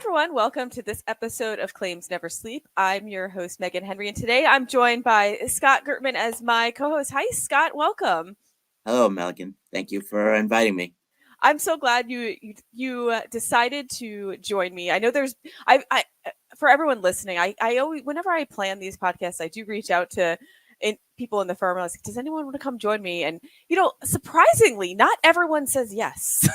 everyone. Welcome to this episode of Claims Never Sleep. I'm your host, Meghan Henry, and today I'm joined by Scott Gertman as my co-host. Hi, Scott. Welcome. Hello, Meghan. Thank you for inviting me. I'm so glad you decided to join me. I know I for everyone listening, I always, whenever I plan these podcasts, I do reach out to people in the firm. I was like, does anyone want to come join me? And surprisingly, not everyone says yes.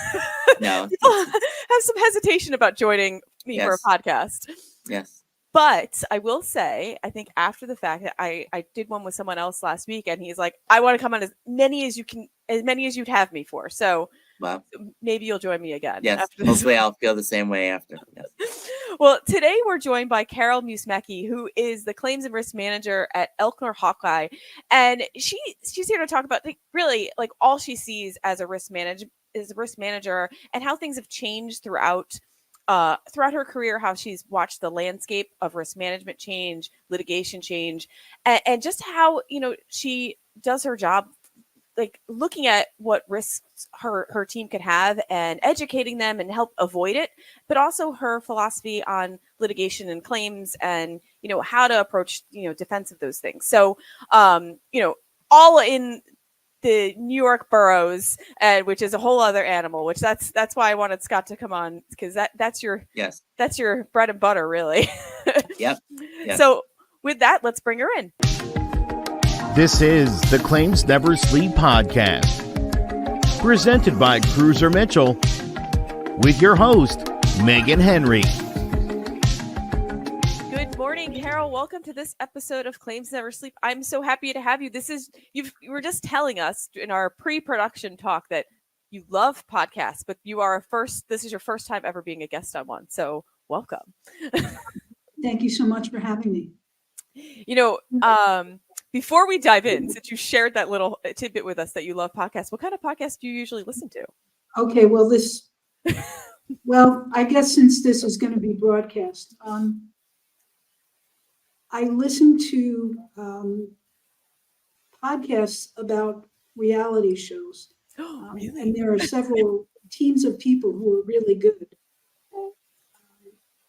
No, People have some hesitation about joining me for a podcast. Yes. But I will say, I think after the fact that I did one with someone else last week, and he's like, I want to come on as many as you'd have me for. So maybe you'll join me again. Yes. Hopefully I'll feel the same way after. Yes. Well, today we're joined by Carol Musumeci, who is the claims and risk manager at Elecnor Hawkeye. And she's here to talk about really all she sees as a risk manager and how things have changed throughout her career, how she's watched the landscape of risk management change, litigation change, and just how she does her job, looking at what risks her team could have and educating them and help avoid it, but also her philosophy on litigation and claims and how to approach defense of those things. So all in the New York boroughs, which is a whole other animal. Which that's why I wanted Scott to come on, because that's your bread and butter, really. Yep. So with that, let's bring her in. This is the Claims Never Sleep podcast, presented by Cruiser Mitchell, with your host, Meghan Henry. Good morning, Carol. Welcome to this episode of Claims Never Sleep. I'm so happy to have you. You were just telling us in our pre-production talk that you love podcasts, but this is your first time ever being a guest on one. So welcome. Thank you so much for having me. Before we dive in, since you shared that little tidbit with us that you love podcasts, what kind of podcasts do you usually listen to? Okay, well, I guess since this is going to be broadcast, I listen to podcasts about reality shows. Really? And there are several teams of people who are really good at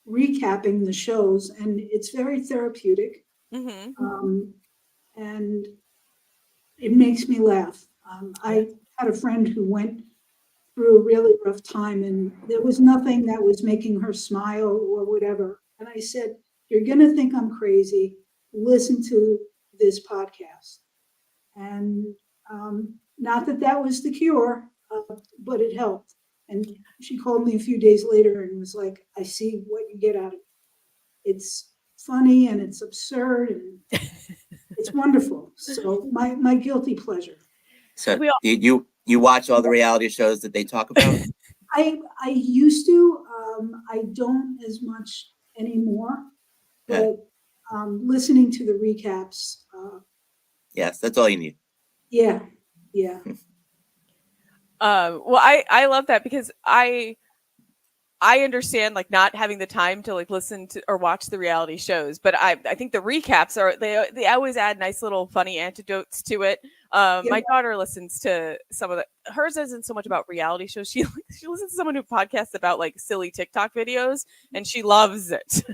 recapping the shows, and it's very therapeutic. Mm-hmm. And it makes me laugh. I had a friend who went through a really rough time, and there was nothing that was making her smile or whatever. And I said, you're going to think I'm crazy. Listen to this podcast. And not that was the cure, but it helped. And she called me a few days later and was like, I see what you get out of it. It's funny and it's absurd and it's wonderful. So my guilty pleasure. So you watch all the reality shows that they talk about? I used to. I don't as much anymore. But listening to the recaps. Yes, that's all you need. Yeah. Well, I love that, because I understand not having the time to listen to or watch the reality shows, but I think the recaps they always add nice little funny anecdotes to it. My daughter listens to some of hers isn't so much about reality shows. She listens to someone who podcasts about silly TikTok videos, and she loves it.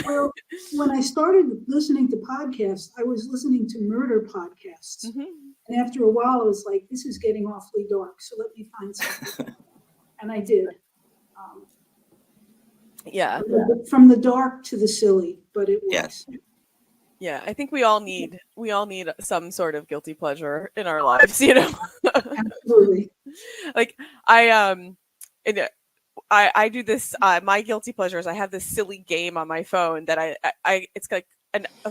Well, when I started listening to podcasts, I was listening to murder podcasts. Mm-hmm. And after a while, I was like, this is getting awfully dark. So let me find something. And I did. From the dark to the silly, but it works. Yeah, I think we all need some sort of guilty pleasure in our lives, Absolutely. I do this. My guilty pleasure is I have this silly game on my phone that it's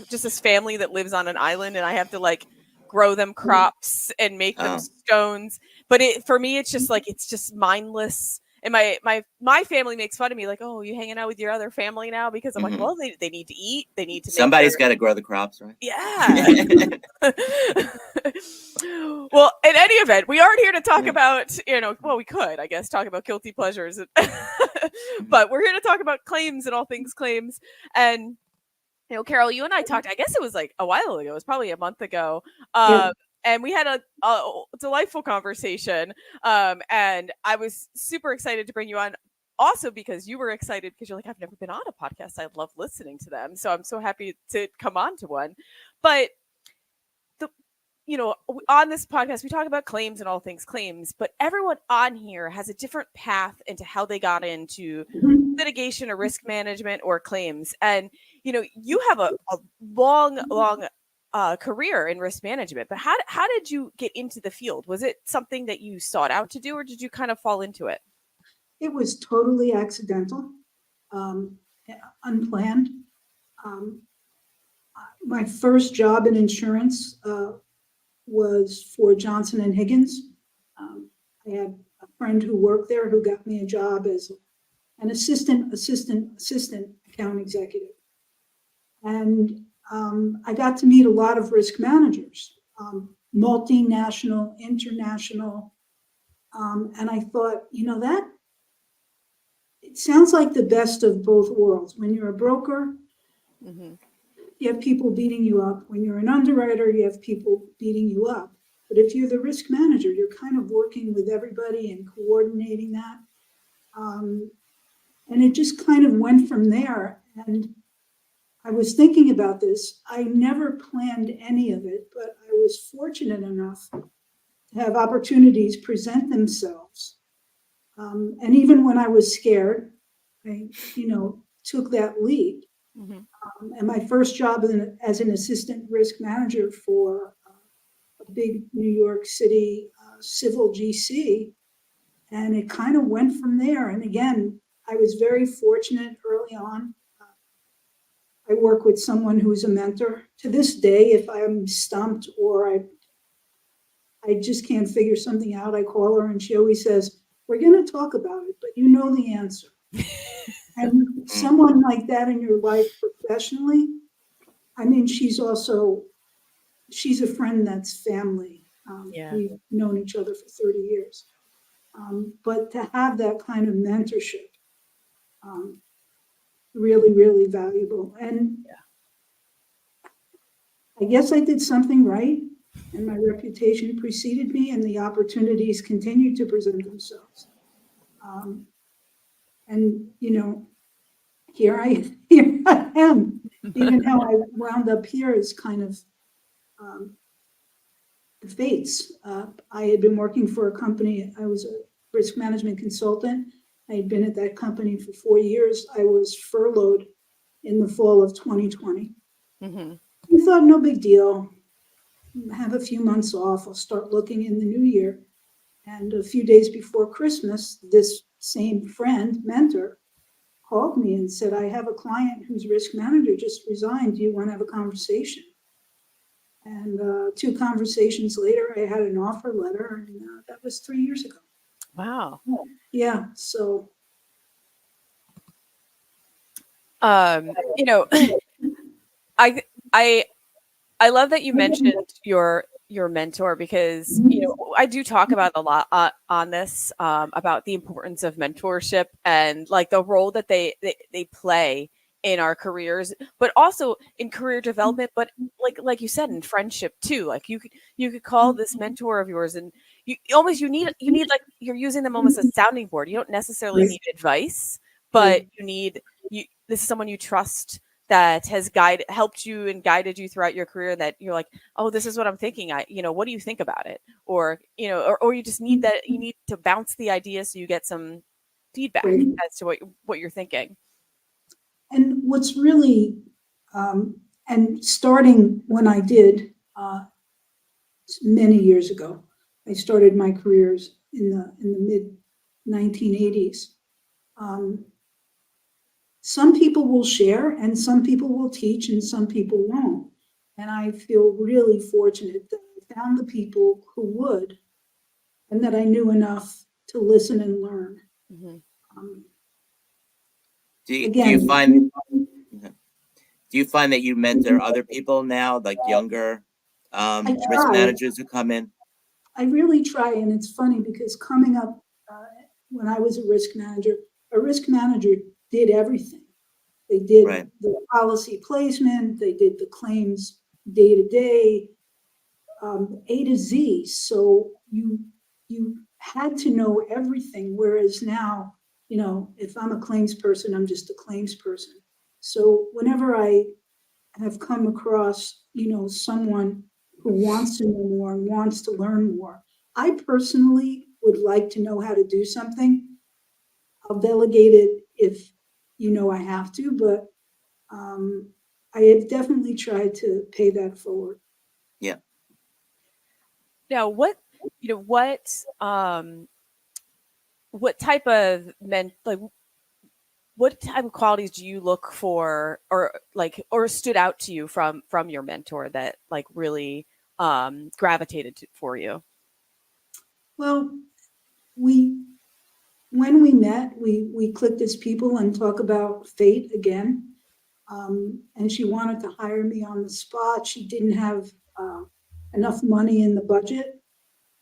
just this family that lives on an island, and I have to grow them crops and make them stones. But for me, it's just mindless. And my family makes fun of me, oh, you hanging out with your other family now? Because I'm like, well, they need to eat. They need to. Somebody's got to grow the crops, right? Yeah. Well, in any event, we aren't here to talk about, we could, I guess, talk about guilty pleasures, but we're here to talk about claims and all things claims. And Carol, you and I talked, I guess it was a while ago. It was probably a month ago. And we had a delightful conversation. And I was super excited to bring you on also because you were excited because you're like, I've never been on a podcast. I love listening to them. So I'm so happy to come on to one. But the on this podcast, we talk about claims and all things claims, but everyone on here has a different path into how they got into litigation or risk management or claims. And, you have a long, long career in risk management, but how did you get into the field? Was it something that you sought out to do, or did you kind of fall into it? It was totally accidental, unplanned. My first job in insurance was for Johnson and Higgins. I had a friend who worked there who got me a job as an assistant account executive. And I got to meet a lot of risk managers, multinational, international. And I thought, that it sounds like the best of both worlds. When you're a broker, you have people beating you up. When you're an underwriter, you have people beating you up. But if you're the risk manager, you're kind of working with everybody and coordinating that. And it just kind of went from there. And I was thinking about this. I never planned any of it, but I was fortunate enough to have opportunities present themselves. And even when I was scared, I, took that leap. And my first job as an assistant risk manager for a big New York City civil GC, and it kind of went from there. And again, I was very fortunate early on. I work with someone who's a mentor. To this day, if I'm stumped or I just can't figure something out, I call her and she always says, "We're going to talk about it, but you know the answer." And someone like that in your life professionally, I mean, she's a friend that's family. We've known each other for 30 years. But to have that kind of mentorship, really, really valuable. And I guess I did something right, and my reputation preceded me, and the opportunities continued to present themselves. And, here I am. Even how I wound up here is kind of the fates. I had been working for a company. I was a risk management consultant. I had been at that company for 4 years. I was furloughed in the fall of 2020. I thought, no big deal. Have a few months off. I'll start looking in the new year. And a few days before Christmas, this same friend, mentor, called me and said, "I have a client whose risk manager just resigned. Do you want to have a conversation?" And 2 conversations later, I had an offer letter, and that was 3 years ago. Wow. Yeah. So, I love that you mentioned your mentor, because I do talk about a lot on this about the importance of mentorship and like the role that they play in our careers, but also in career development, but like you said, in friendship too. Like you could call this mentor of yours, and you need like, you're using them almost as a sounding board. You don't necessarily need advice, but this is someone you trust that has helped you and guided you throughout your career, that you're like, "Oh, this is what I'm thinking. What do you think about it?" Or, or you just need that, you need to bounce the idea so you get some feedback as to what you're thinking. and what's really, and starting when I did many years ago, I started my careers in the mid 1980s. Some people will share, and some people will teach, and some people won't. And I feel really fortunate that I found the people who would, and that I knew enough to listen and learn. Do you find that you mentor other people now, like younger risk managers who come in? I really try, and it's funny because coming up when I was a risk manager did everything. They did the policy placement, they did the claims day to day, A to Z. So you had to know everything, whereas now if I'm a claims person, I'm just a claims person. So whenever I have come across, someone who wants to know more and wants to learn more, I personally would like to know how to do something. I'll delegate it if, I have to, but I have definitely tried to pay that forward. Yeah. Now, what type of what type of qualities do you look for, or stood out to you from your mentor that really gravitated for you? Well, when we met, we clicked as people and talk about fate again. And she wanted to hire me on the spot. She didn't have enough money in the budget.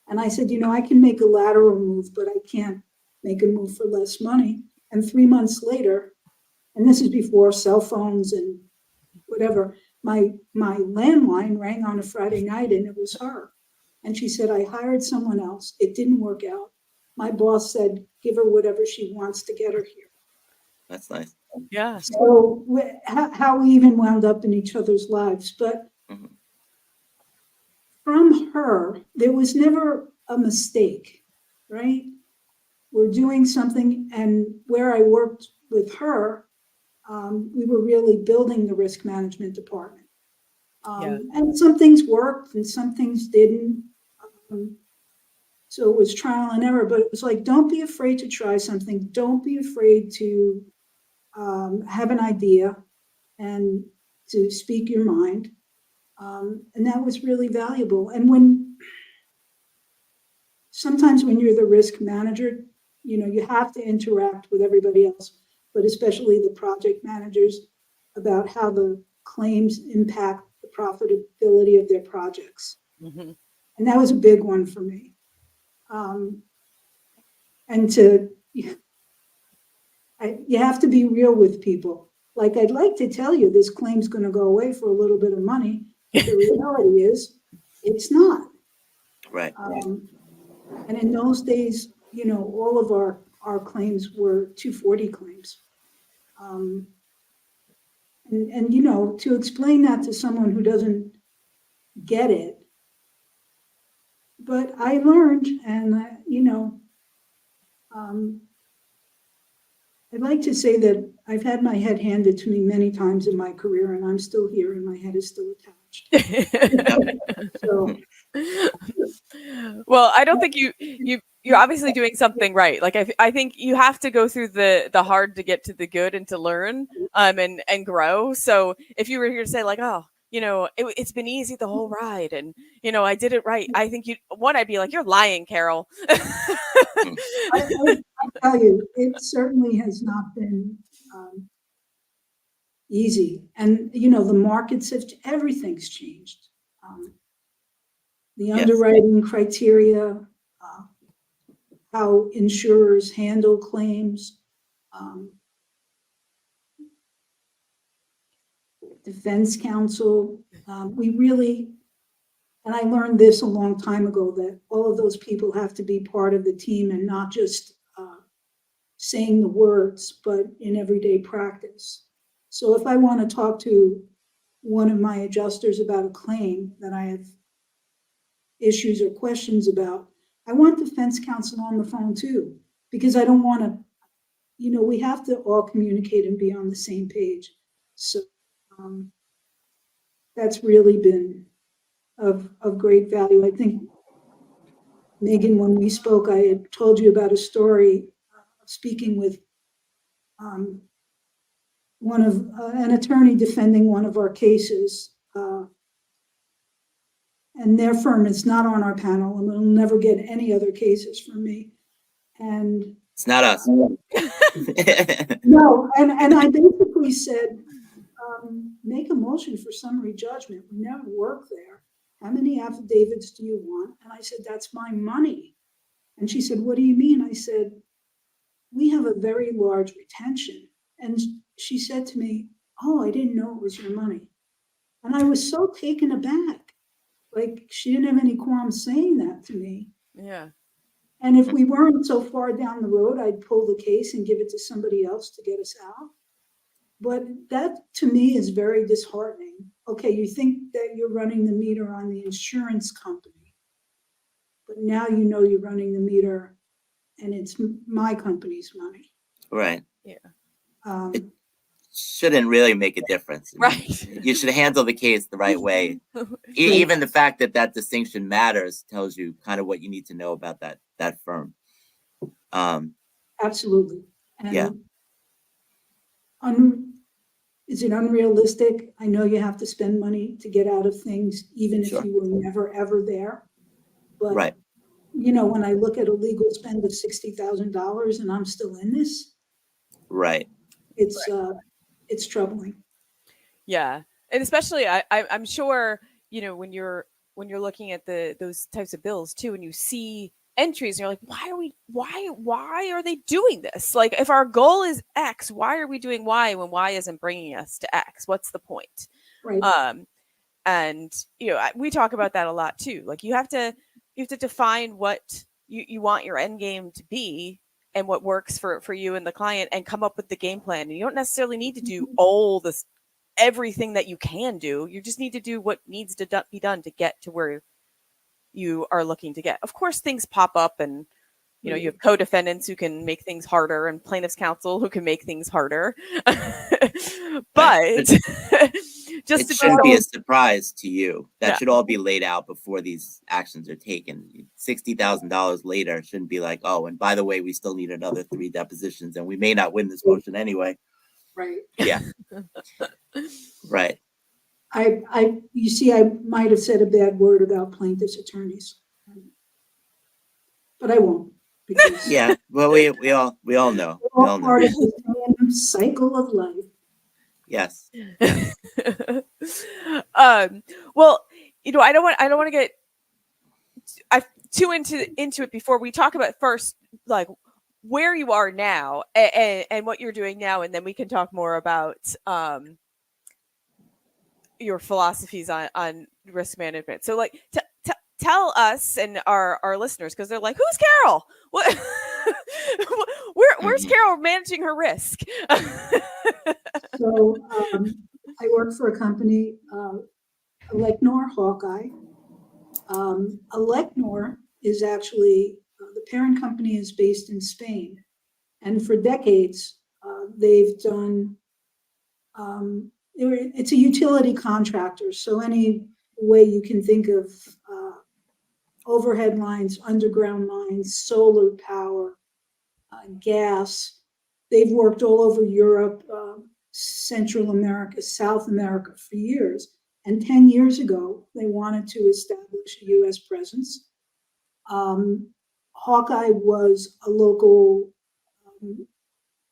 And I said, I can make a lateral move, but I can't make a move for less money. And 3 months later, and this is before cell phones and whatever, my landline rang on a Friday night and it was her. And she said, I hired someone else. It didn't work out. My boss said, give her whatever she wants to get her here. That's nice. Yeah. So how we even wound up in each other's lives. But from her, there was never a mistake, right? We're doing something, and where I worked with her, we were really building the risk management department. And some things worked and some things didn't. So it was trial and error, but it was like, don't be afraid to try something. Don't be afraid to have an idea and to speak your mind. And that was really valuable. And sometimes when you're the risk manager, you have to interact with everybody else, but especially the project managers, about how the claims impact the profitability of their projects. Mm-hmm. And that was a big one for me. And you have to be real with people. Like, I'd like to tell you this claim's going to go away for a little bit of money. But the reality is, it's not. Right. And in those days, all of our claims were 240 claims. And to explain that to someone who doesn't get it, but I learned, and I'd like to say that I've had my head handed to me many times in my career, and I'm still here, and my head is still attached. So, well, I don't think you're obviously doing something right. Like, I think you have to go through the hard to get to the good and to learn and grow. So if you were here to say like, oh, it's been easy the whole ride, and I did it right, I think I'd be like, you're lying, Carol. I tell you, it certainly has not been easy. And, the markets everything's changed. The underwriting criteria, how insurers handle claims, defense counsel. And I learned this a long time ago, that all of those people have to be part of the team and not just saying the words, but in everyday practice. So if I want to talk to one of my adjusters about a claim that I have issues or questions about, I want defense counsel on the phone too, because I don't want to, we have to all communicate and be on the same page. So that's really been of great value. I think, Megan, when we spoke, I had told you about a story speaking with an attorney defending one of our cases. And their firm is not on our panel, and will never get any other cases from me. And it's not us. No, and I basically said, make a motion for summary judgment. We never work there. How many affidavits do you want? And I said, that's my money. And she said, what do you mean? I said, we have a very large retention. And she said to me, oh, I didn't know it was your money. And I was so taken aback. Like, she didn't have any qualms saying that to me. Yeah. And if we weren't so far down the road, I'd pull the case and give it to somebody else to get us out. But that to me is very disheartening. Okay, you think that you're running the meter on the insurance company, but now you know you're running the meter and it's my company's money. Right. Yeah. It shouldn't really make a difference. I mean, Right. You should handle the case the right way. Even the fact that that distinction matters tells you kind of what you need to know about that firm. Absolutely. And Yeah. Is it unrealistic? I know you have to spend money to get out of things, even if Sure. you were never, ever there. But, Right. you know, when I look at a legal spend of $60,000 and I'm still in this, Right. it's troubling. Yeah, and especially I'm sure, you know, when you're looking at those types of bills too, and you see entries, and you're like, why are they doing this? Like, if our goal is X, why are we doing Y when Y isn't bringing us to X? What's the point? Right. And you know, we talk about that a lot too. Like, you have to define what you want your end game to be and what works for you and the client, and come up with the game plan. And you don't necessarily need to do all this, everything that you can do. You just need to do what needs to be done to get to where you are looking to get. Of course, things pop up, and you know, you have co-defendants who can make things harder, and plaintiffs' counsel who can make things harder. But just it shouldn't be a surprise to you. That should all be laid out before these actions are taken. $60,000 later shouldn't be like, oh, and by the way, we still need another 3 depositions, and we may not win this motion anyway. Right. Yeah. Right. You see, I might have said a bad word about plaintiffs' attorneys, but I won't. Because Yeah. Well, we all know. we're all part of the same cycle of life. Yes. Well, you know, I don't want to get too into it before we talk about first, like, where you are now and what you're doing now, and then we can talk more about your philosophies on risk management. So, like, tell us and our listeners, because they're like, who's Carol? What? Where's Carol managing her risk? So I work for a company, Elecnor Hawkeye. Elecnor is actually, the parent company is based in Spain. And for decades, they've done, it's a utility contractor. So any way you can think of overhead lines, underground lines, solar power, gas. They've worked all over Europe, Central America, South America for years. And 10 years ago, they wanted to establish a U.S. presence. Hawkeye was a local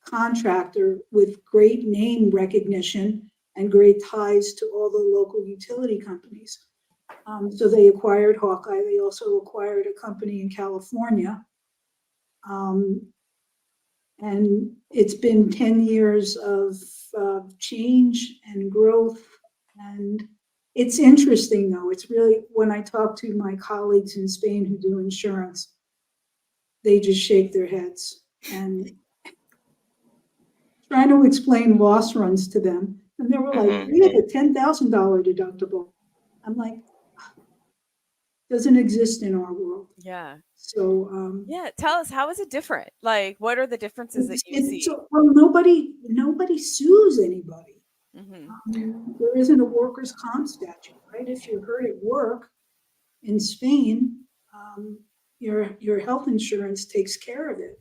contractor with great name recognition and great ties to all the local utility companies. So they acquired Hawkeye. They also acquired a company in California. And it's been 10 years of change and growth. And it's interesting, though. It's really, when I talk to my colleagues in Spain who do insurance, they just shake their heads. And trying to explain loss runs to them. And they were like, we have a $10,000 deductible. I'm like, doesn't exist in our world. Yeah. So yeah, tell us, how is it different? Like, what are the differences that you see? Well, nobody sues anybody. Mm-hmm. There isn't a workers' comp statute, right? If you're hurt at work in Spain, your health insurance takes care of it.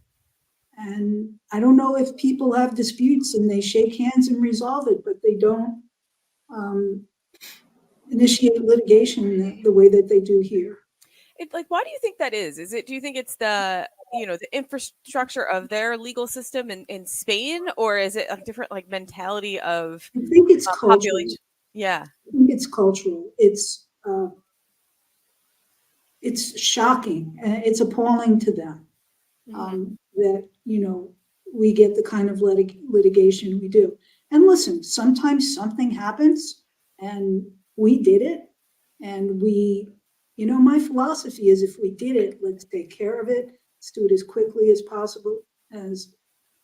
And I don't know if people have disputes and they shake hands and resolve it, but they don't initiate litigation the way that they do here. Like, why do you think that is? Do you think it's the infrastructure of their legal system in Spain, or is it a different, like, mentality of I think it's cultural. population? Yeah. I think it's cultural. It's shocking and it's appalling to them that, we get the kind of litigation we do. And listen, sometimes something happens and we did it, and my philosophy is, if we did it, let's take care of it. Let's do it as quickly as possible, as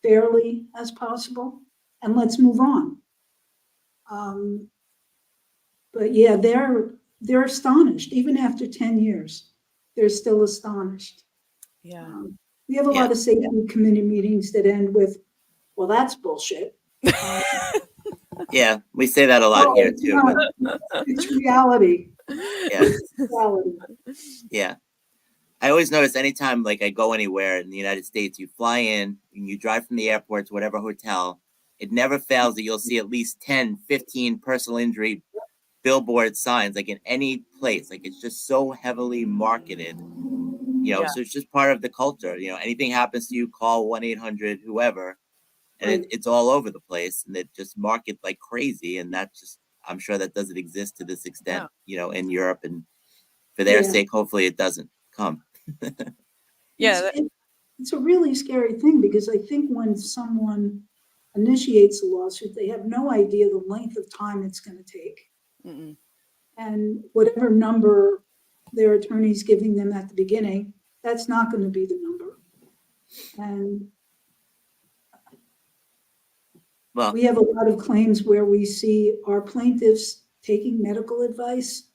fairly as possible, and let's move on. But yeah, they're astonished. Even after 10 years, they're still astonished. Yeah. We have a lot of safety committee meetings that end with, well, that's bullshit. Yeah, we say that a lot here too. But It's reality. yeah, It's reality. yeah. I always notice anytime like I go anywhere in the United States, you fly in and you drive from the airport to whatever hotel, it never fails that you'll see at least 10, 15 personal injury billboard signs, like in any place. Like it's just so heavily marketed, so it's just part of the culture. Anything happens to you, call 1-800 whoever, and Right. it's all over the place, and it just market like crazy. And that's just, I'm sure that doesn't exist to this extent, in Europe, and for their sake, hopefully it doesn't come. Yeah. It's a really scary thing, because I think when someone initiates a lawsuit, they have no idea the length of time it's going to take. Mm-mm. And whatever number their attorney's giving them at the beginning, that's not going to be the number. And Well, we have a lot of claims where we see our plaintiffs taking medical advice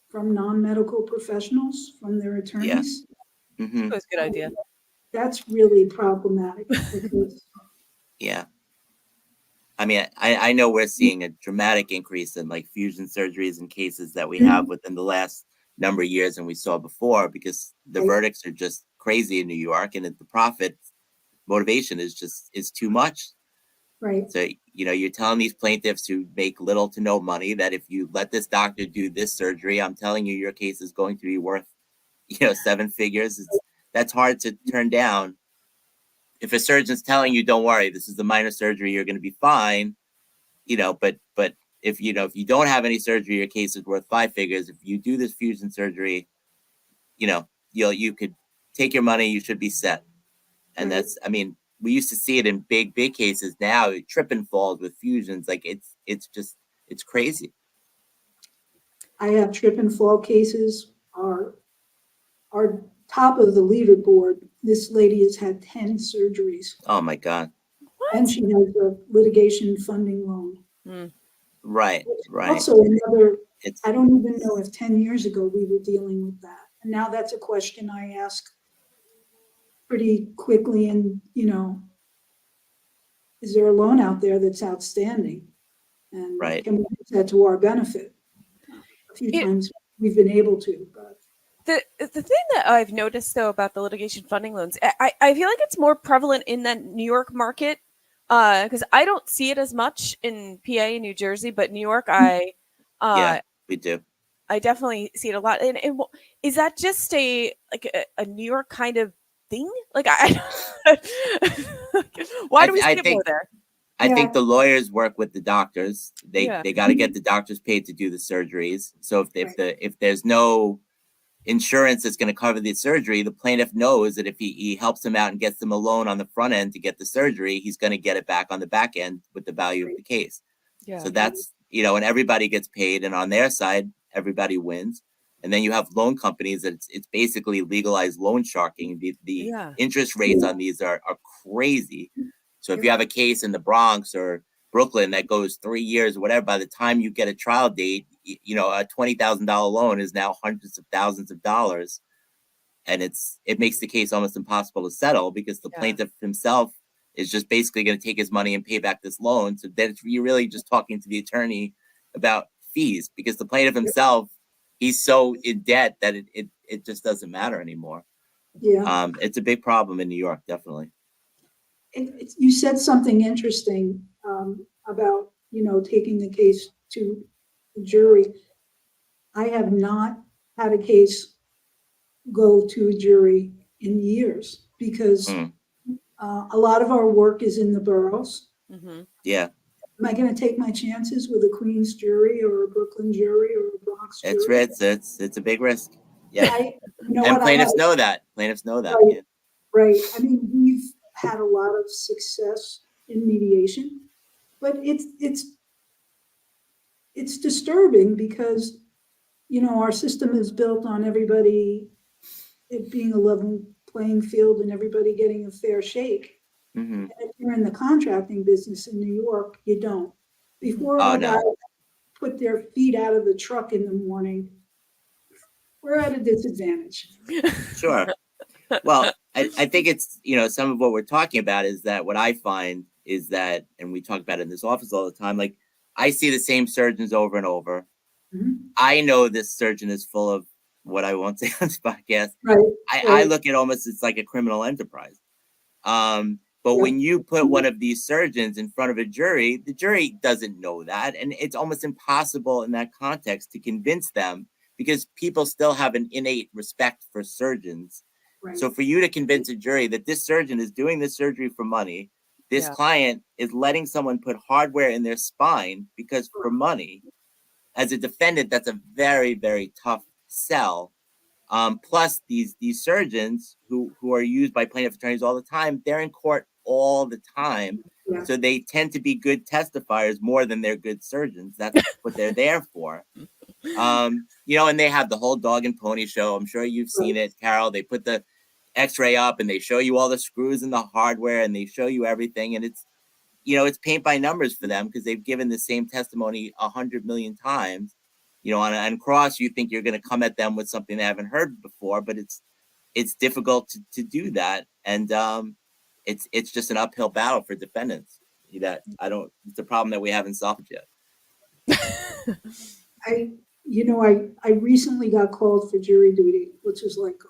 from non-medical professionals, from their attorneys. mhm, That's a good idea. That's really problematic, because yeah. I mean, I know we're seeing a dramatic increase in like fusion surgeries and cases that we have within the last number of years than we saw before, because the verdicts are just crazy in New York, and the profit motivation is too much. right, So, you're telling these plaintiffs who make little to no money that if you let this doctor do this surgery, I'm telling you, your case is going to be worth, 7 figures. That's hard to turn down. If a surgeon's telling you, don't worry, this is a minor surgery, you're going to be fine, but if you don't have any surgery, your case is worth 5 figures. If you do this fusion surgery, you could take your money, you should be set. And Right. I mean, we used to see it in big cases. Now trip and falls with fusions, like it's crazy. I have trip and fall cases. Our top of the leaderboard, this lady has had 10 surgeries, Oh my God. and she has a litigation funding loan. Mm. Right. Also another, It's I don't even know if 10 years ago we were dealing with that. And now that's a question I ask pretty quickly, and, is there a loan out there that's outstanding? And Right. can we use that to our benefit? A few times we've been able to, but. The thing that I've noticed though about the litigation funding loans, I feel like it's more prevalent in the New York market, because I don't see it as much in PA and New Jersey, but New York, yeah, we do. I definitely see it a lot. And is that just a New York kind of thing? Like why do we see it more there? I think the lawyers work with the doctors. They Yeah. got to get the doctors paid to do the surgeries. So if there's no insurance that's going to cover the surgery, the plaintiff knows that if he helps them out and gets them a loan on the front end to get the surgery, he's going to get it back on the back end with the value of the case. Yeah. So that's, and everybody gets paid, and on their side, everybody wins. And then you have loan companies that it's basically legalized loan sharking. The interest rates on these are crazy. So if you have a case in the Bronx or Brooklyn that goes 3 years or whatever, by the time you get a trial date, a $20,000 loan is now hundreds of thousands of dollars. And it makes the case almost impossible to settle, because the plaintiff himself is just basically going to take his money and pay back this loan. So then you're really just talking to the attorney about fees, because the plaintiff himself, he's so in debt that it just doesn't matter anymore. Yeah. It's a big problem in New York, definitely. You said something interesting about, taking the case to the jury. I have not had a case go to a jury in years, because a lot of our work is in the boroughs. Mm-hmm. Yeah. Am I going to take my chances with a Queens jury or a Brooklyn jury or a Bronx jury? It's a big risk. Yeah. And plaintiffs know that. Plaintiffs know that. Right. Yeah. Right. I mean, we've had a lot of success in mediation, but it's disturbing, because, our system is built on everybody it being a level playing field and everybody getting a fair shake. Mm-hmm. And if you're in the contracting business in New York, you don't. Before Oh, our no. guys put their feet out of the truck in the morning, we're at a disadvantage. Sure. Well, I think it's, some of what we're talking about is that what I find is that, and we talk about it in this office all the time, like I see the same surgeons over and over. Mhm. I know this surgeon is full of what I won't say on this podcast. Right. I look at almost, it's like a criminal enterprise. But Yeah. when you put one of these surgeons in front of a jury, the jury doesn't know that. And it's almost impossible in that context to convince them because people still have an innate respect for surgeons. Right. So for you to convince a jury that this surgeon is doing this surgery for money, this client is letting someone put hardware in their spine because for money, as a defendant, that's a very, very tough sell. Plus these surgeons who are used by plaintiff attorneys all the time, they're in court all the time. Yeah. So they tend to be good testifiers more than they're good surgeons. That's what they're there for. And they have the whole dog and pony show. I'm sure you've seen it, Carol. They put the x-ray up and they show you all the screws and the hardware and they show you everything. And it's, it's paint by numbers for them because they've given the same testimony 100 million times. On cross, you think you're going to come at them with something they haven't heard before, but it's difficult to do that. And it's just an uphill battle for defendants. It's a problem that we haven't solved yet. I recently got called for jury duty, which is like,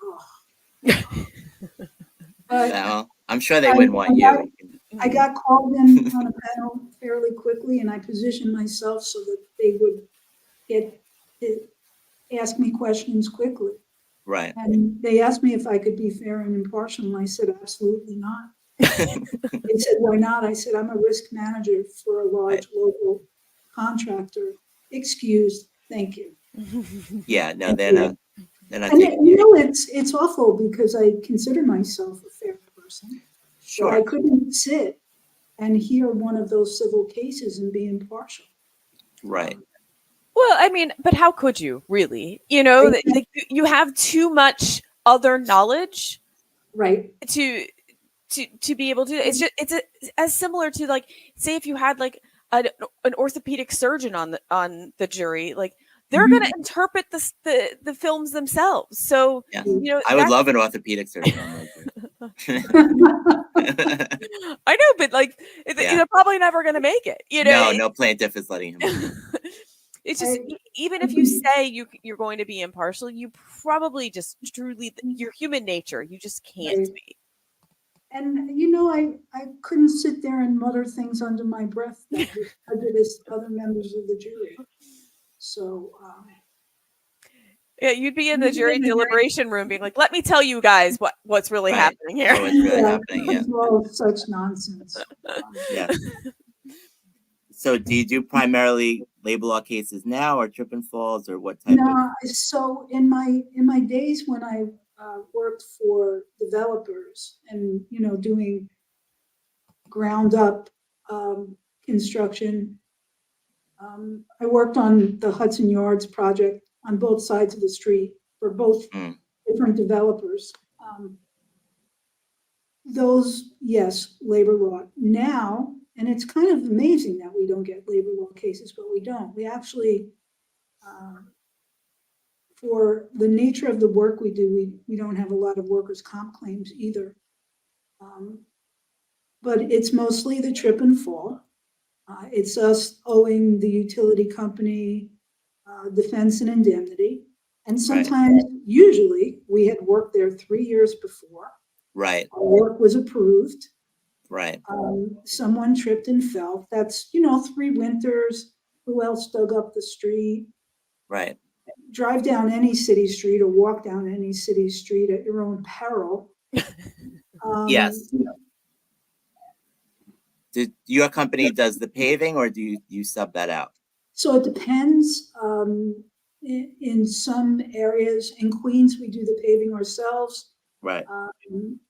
but I'm sure they wouldn't want you. I got called in on a panel fairly quickly, and I positioned myself so that they would get to ask me questions quickly. Right. And they asked me if I could be fair and impartial, and I said, absolutely not. They said, why not? I said, I'm a risk manager for a large local contractor. Excused. Thank you. Yeah, no, they're not. And it's awful because I consider myself a fair person. Sure. But I couldn't sit and hear one of those civil cases and be impartial. Right. Well, I mean, but how could you really? You have too much other knowledge, right? To be able to. It's as similar to, like, say if you had like an orthopedic surgeon on the jury, like they're going to interpret the films themselves. So I would love an orthopedic surgeon on my jury. I know, but like they're probably never going to make it. No plaintiff is letting him. It's just, even if you say you're going to be impartial, you probably just truly, your human nature, you just can't be. And I couldn't sit there and mutter things under my breath that would prejudice other members of the jury. So you'd be in the jury deliberation room being like, let me tell you guys what's really happening here. What's really happening, yeah. It's all such nonsense. Yeah. So do you do primarily labor law cases now, or trip and falls, or what type of? So in my days when I worked for developers and doing ground up construction, I worked on the Hudson Yards project on both sides of the street for both different developers. Those, yes, labor law. Now, and it's kind of amazing that we don't get labor law cases, but we don't. We actually, for the nature of the work we do, we don't have a lot of workers' comp claims either. But it's mostly the trip and fall. It's us owing the utility company defense and indemnity. And sometimes, usually, we had worked there 3 years before. Right. Our work was approved. Right. Someone tripped and fell. That's, 3 winters. Who else dug up the street? Right. Drive down any city street or walk down any city street at your own peril. Yes. Your company does the paving, or do you sub that out? So it depends. In some areas, in Queens, we do the paving ourselves. Right.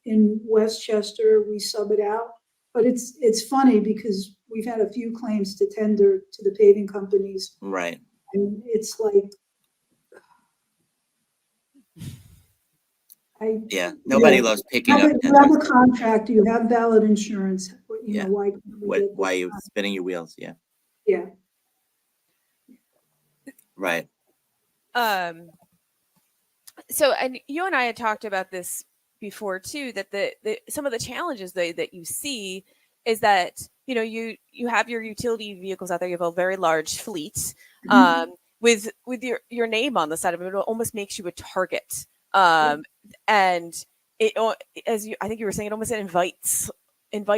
In Westchester, we sub it out. But it's funny because we've had a few claims to tender to the paving companies. Right. And it's like, Yeah, nobody Yeah. loves picking up You have a $10. contract, you have valid insurance, Yeah. why? can't we get Why are this you done? spinning your wheels? Yeah, Yeah, right. So, and you and I had talked about this before too, that the some of the challenges that you see is that you have your utility vehicles out there. You have a very large fleet, with your name on the side of it. It almost makes you a target, and as I think you were saying, it almost invites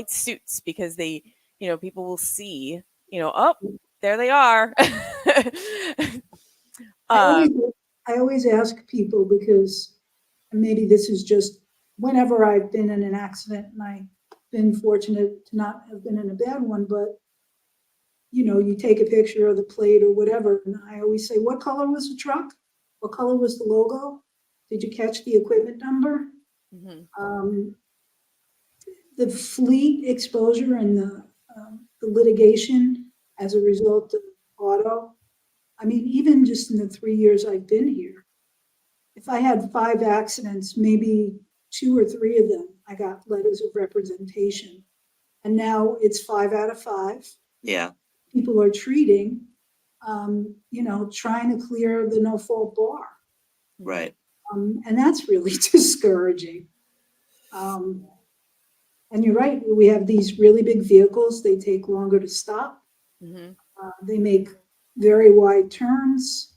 suits, because people will see, oh, there they are. I um, always, I always ask people, because maybe this is just whenever I've been in an accident, and I've been fortunate to not have been in a bad one, but you take a picture of the plate or whatever, and I always say, what color was the truck? What color was the logo? Did you catch the equipment number? mhm. The fleet exposure and the litigation as a result of auto. I mean, even just in the 3 years I've been here, if I had 5 accidents, maybe 2 or 3 of them, I got letters of representation. And now it's 5 out of 5. Yeah, People are treating, trying to clear the no fault bar. right. And that's really discouraging. And you're right, we have these really big vehicles, they take longer to stop. Mhm. They make very wide turns.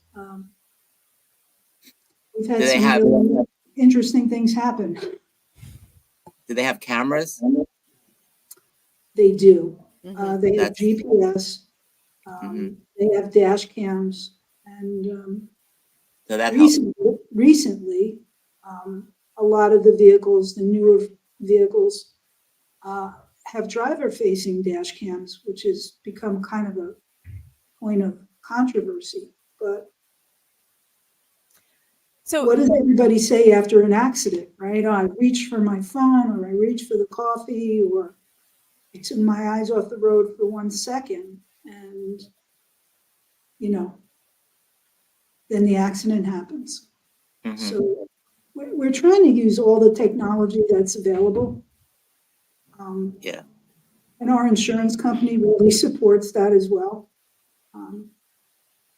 We've had Do they some have really interesting things happen. Do they have cameras? They do. Mhm. They have That's GPS. Mhm. They have dash cams. And So that helps. recently, a lot of the vehicles, the newer vehicles, have driver-facing dash cams, which has become kind of a point of controversy. But So, what does everybody say after an accident, right? Oh, I reached for my phone, or I reached for the coffee, or I took my eyes off the road for 1 second, and then the accident happens. Mhm. So we're trying to use all the technology that's available. Yeah, And our insurance company really supports that as well.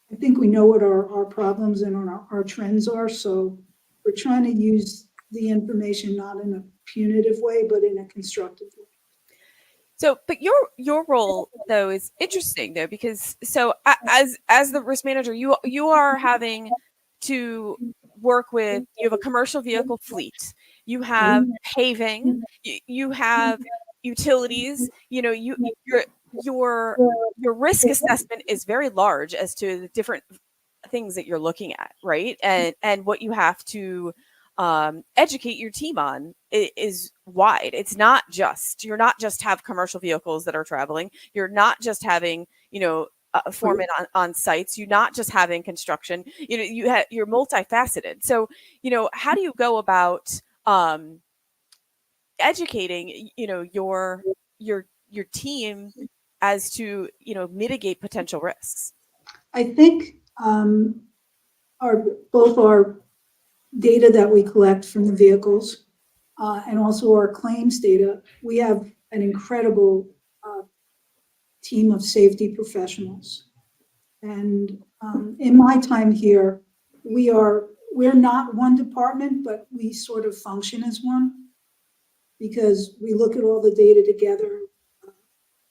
I think we know what our problems and our trends are, so we're trying to use the information not in a punitive way, but in a constructive way. but your role though is interesting though, because as the risk manager, you are having to work with, you have a commercial vehicle fleet, you have paving, you have utilities, your your your risk assessment is very large as to the different things that you're looking at, right? And what you have to educate your team on is wide. You're not just have commercial vehicles that are traveling. You're not just having a foreman on sites. You're not just having construction. You're multifaceted. So how do you go about educating your team as to mitigate potential risks? I think both our data that we collect from the vehicles and also our claims data, we have an incredible team of safety professionals. And in my time here, we're not one department, but we sort of function as one, because we look at all the data together.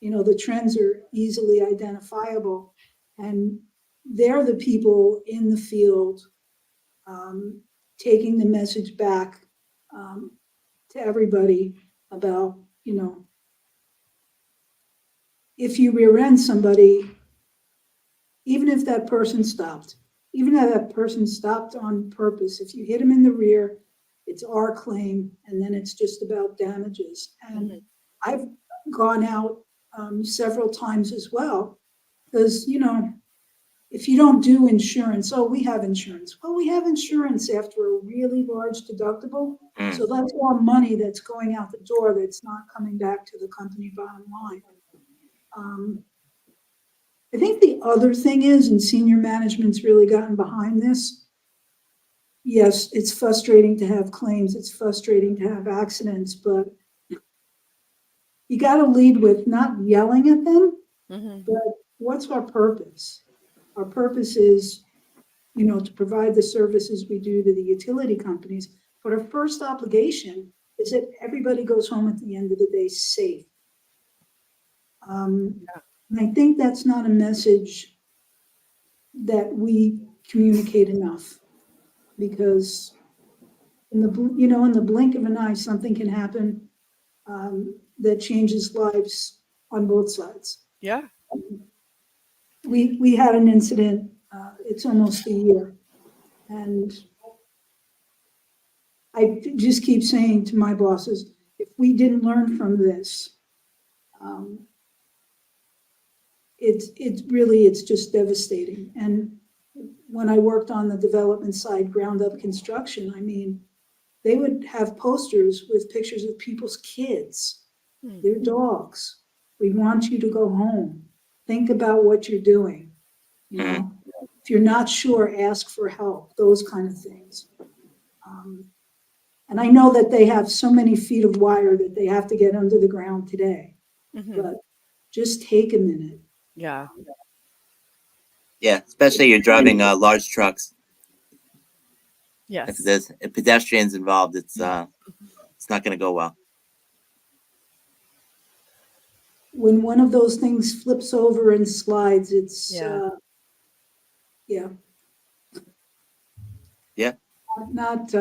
The trends are easily identifiable, and they're the people in the field taking the message back to everybody about, if you rear end somebody, even if that person stopped, even if that person stopped on purpose, if you hit him in the rear, it's our claim, and then it's just about damages. And I've gone out several times as well, because, if you don't do insurance, oh, we have insurance. Well, we have insurance after a really large deductible. So that's all money that's going out the door that's not coming back to the company bottom line. I think the other thing is, and senior management's really gotten behind this, yes, it's frustrating to have claims. It's frustrating to have accidents, but you got to lead with not yelling at them, but what's our purpose? Our purpose is, to provide the services we do to the utility companies. But our first obligation is that everybody goes home at the end of the day safe. And I think that's not a message that we communicate enough, because in the blink of an eye, something can happen that changes lives on both sides. Yeah. We had an incident. It's almost a year, and I just keep saying to my bosses, if we didn't learn from this, it's just devastating. And when I worked on the development side, ground up construction, I mean, they would have posters with pictures of people's kids, their dogs. We want you to go home. Think about what you're doing. If you're not sure, ask for help, those kind of things. And I know that they have so many feet of wire that they have to get under the ground today, but just take a minute. Yeah. Yeah, especially you're driving large trucks. Yes. If there's pedestrians involved, it's not going to go well. When one of those things flips over and slides, it's Yeah. not.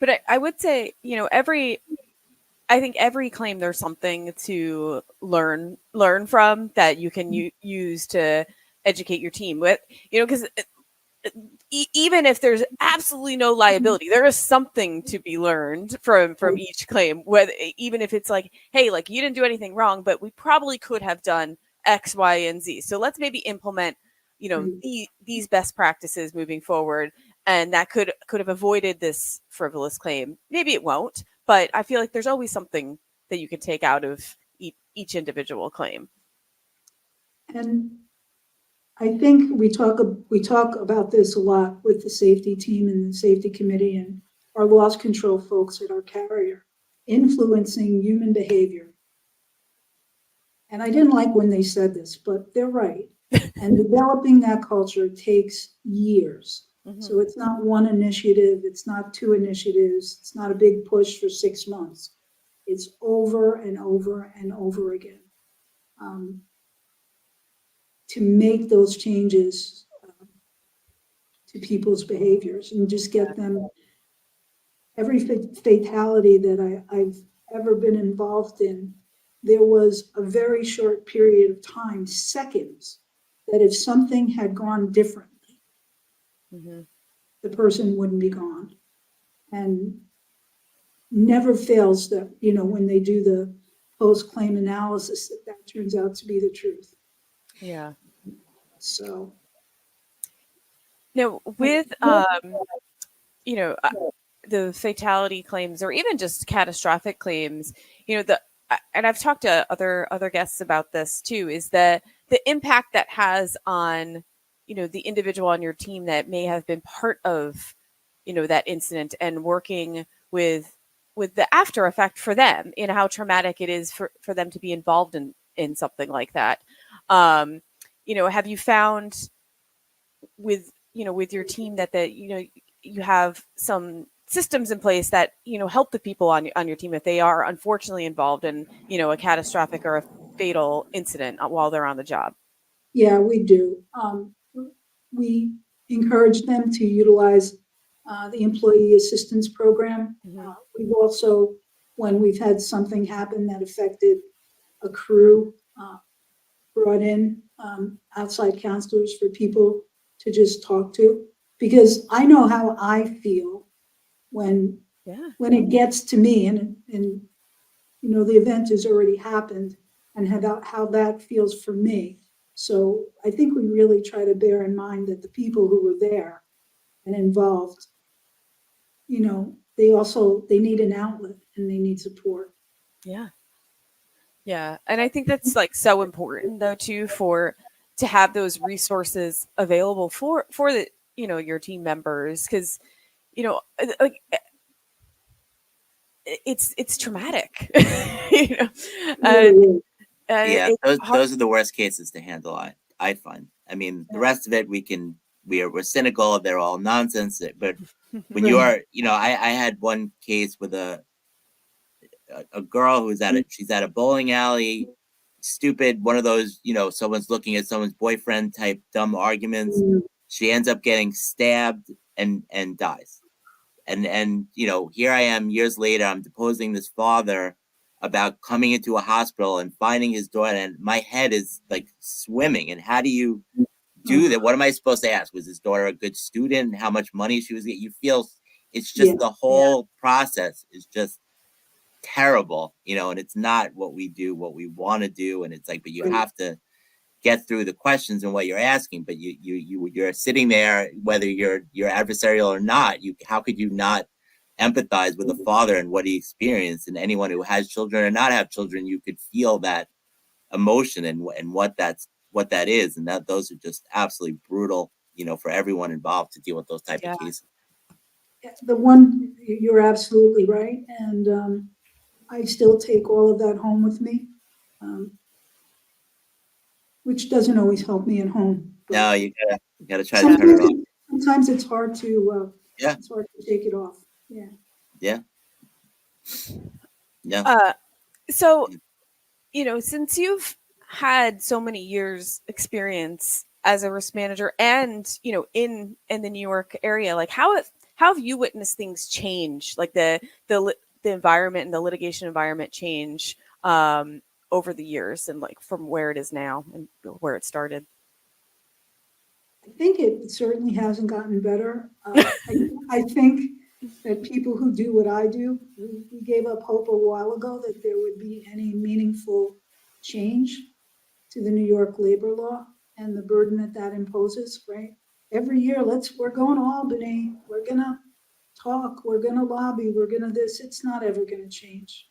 But I would say, I think every claim there's something to learn from that you can use to educate your team with, because even if there's absolutely no liability, there is something to be learned from each claim, whether even if it's like, hey, like you didn't do anything wrong, but we probably could have done X, Y, and Z. So let's maybe implement, these best practices moving forward. And that could have avoided this frivolous claim. Maybe it won't, but I feel like there's always something that you can take out of each individual claim. And I think we talk about this a lot with the safety team and the safety committee and our loss control folks at our carrier, influencing human behavior. And I didn't like when they said this, but they're right. And developing that culture takes years. So it's not one initiative, it's not two initiatives, it's not a big push for 6 months. It's over and over and over again. To make those changes to people's behaviors and just get them, every fatality that I've ever been involved in, there was a very short period of time, seconds, that if something had gone differently, the person wouldn't be gone. And never fails that, when they do the post-claim analysis, that turns out to be the truth. Yeah. So. Now, with, the fatality claims or even just catastrophic claims, and I've talked to other guests about this too, is that the impact that has on, the individual on your team that may have been part of, that incident and working with the after effect for them, how traumatic it is for them to be involved in something like that. Have you found with your team that you have some systems in place that help the people on your team if they are unfortunately involved in a catastrophic or a fatal incident while they're on the job? Yeah, we do. We encourage them to utilize the employee assistance program. We've also, when we've had something happen that affected a crew, brought in outside counselors for people to just talk to, because I know how I feel when it gets to me and the event has already happened, and how that feels for me. So I think we really try to bear in mind that the people who were there and involved, they need an outlet and they need support. Yeah. And I think that's like so important though too, for to have those resources available for the, your team members, because, like, it's traumatic. you know and, and Yeah, it's hard. those are the worst cases to handle. I find. I mean, the rest of it we're cynical. They're all nonsense. But when you are, I had one case with a girl who's she's at a bowling alley, stupid, one of those, someone's looking at someone's boyfriend type dumb arguments. She ends up getting stabbed and dies. And here I am years later, I'm deposing this father about coming into a hospital and finding his daughter, and my head is like swimming. And how do you do that? What am I supposed to ask? Was his daughter a good student? How much money she was getting? You feel it's just the whole process is just terrible, and it's not what we want to do. And it's like, but you have to get through the questions and what you're asking, but you're sitting there, whether you're adversarial or not, how could you not empathize with a father and what he experienced? And anyone who has children or not have children, you could feel that emotion and what that is. And that those are just absolutely brutal, for everyone involved to deal with those type of cases. The one, you're absolutely right. And I still take all of that home with me, which doesn't always help me at home. No, you gotta try to turn it off. Sometimes it's hard to it's hard to take it off. So, since you've had so many years experience as a risk manager and, in the New York area, like how have you witnessed things change, like the environment and the litigation environment change over the years, and like from where it is now and where it started? I think it certainly hasn't gotten better. I think that people who do what I do, we gave up hope a while ago that there would be any meaningful change to the New York labor law and the burden that imposes, right? Every year, we're going to Albany, we're going to talk, we're going to lobby, we're going to this. It's not ever going to change.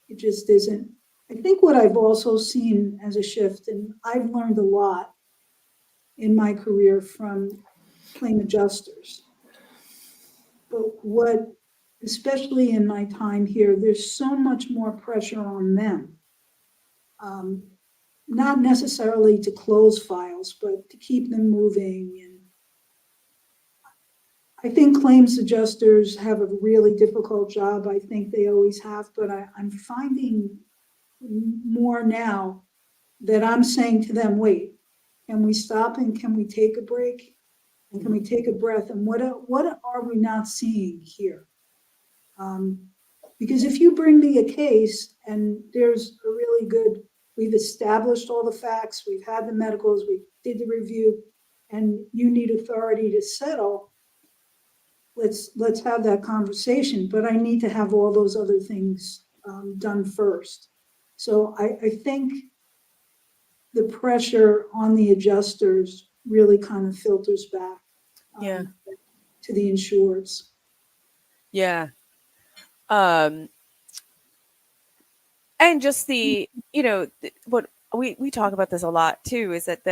It just isn't. I think what I've also seen as a shift, and I've learned a lot in my career from claim adjusters, but what, especially in my time here, there's so much more pressure on them. Not necessarily to close files, but to keep them moving. And I think claims adjusters have a really difficult job. I think they always have, but I'm finding more now that I'm saying to them, wait, can we stop and can we take a break? And can we take a breath? And what are we not seeing here? Because if you bring me a case and there's a really good, we've established all the facts, we've had the medicals, we did the review, and you need authority to settle, let's have that conversation. But I need to have all those other things done first. So I think the pressure on the adjusters really kind of filters back to the insureds. Yeah. And just the, what we talk about this a lot too, is that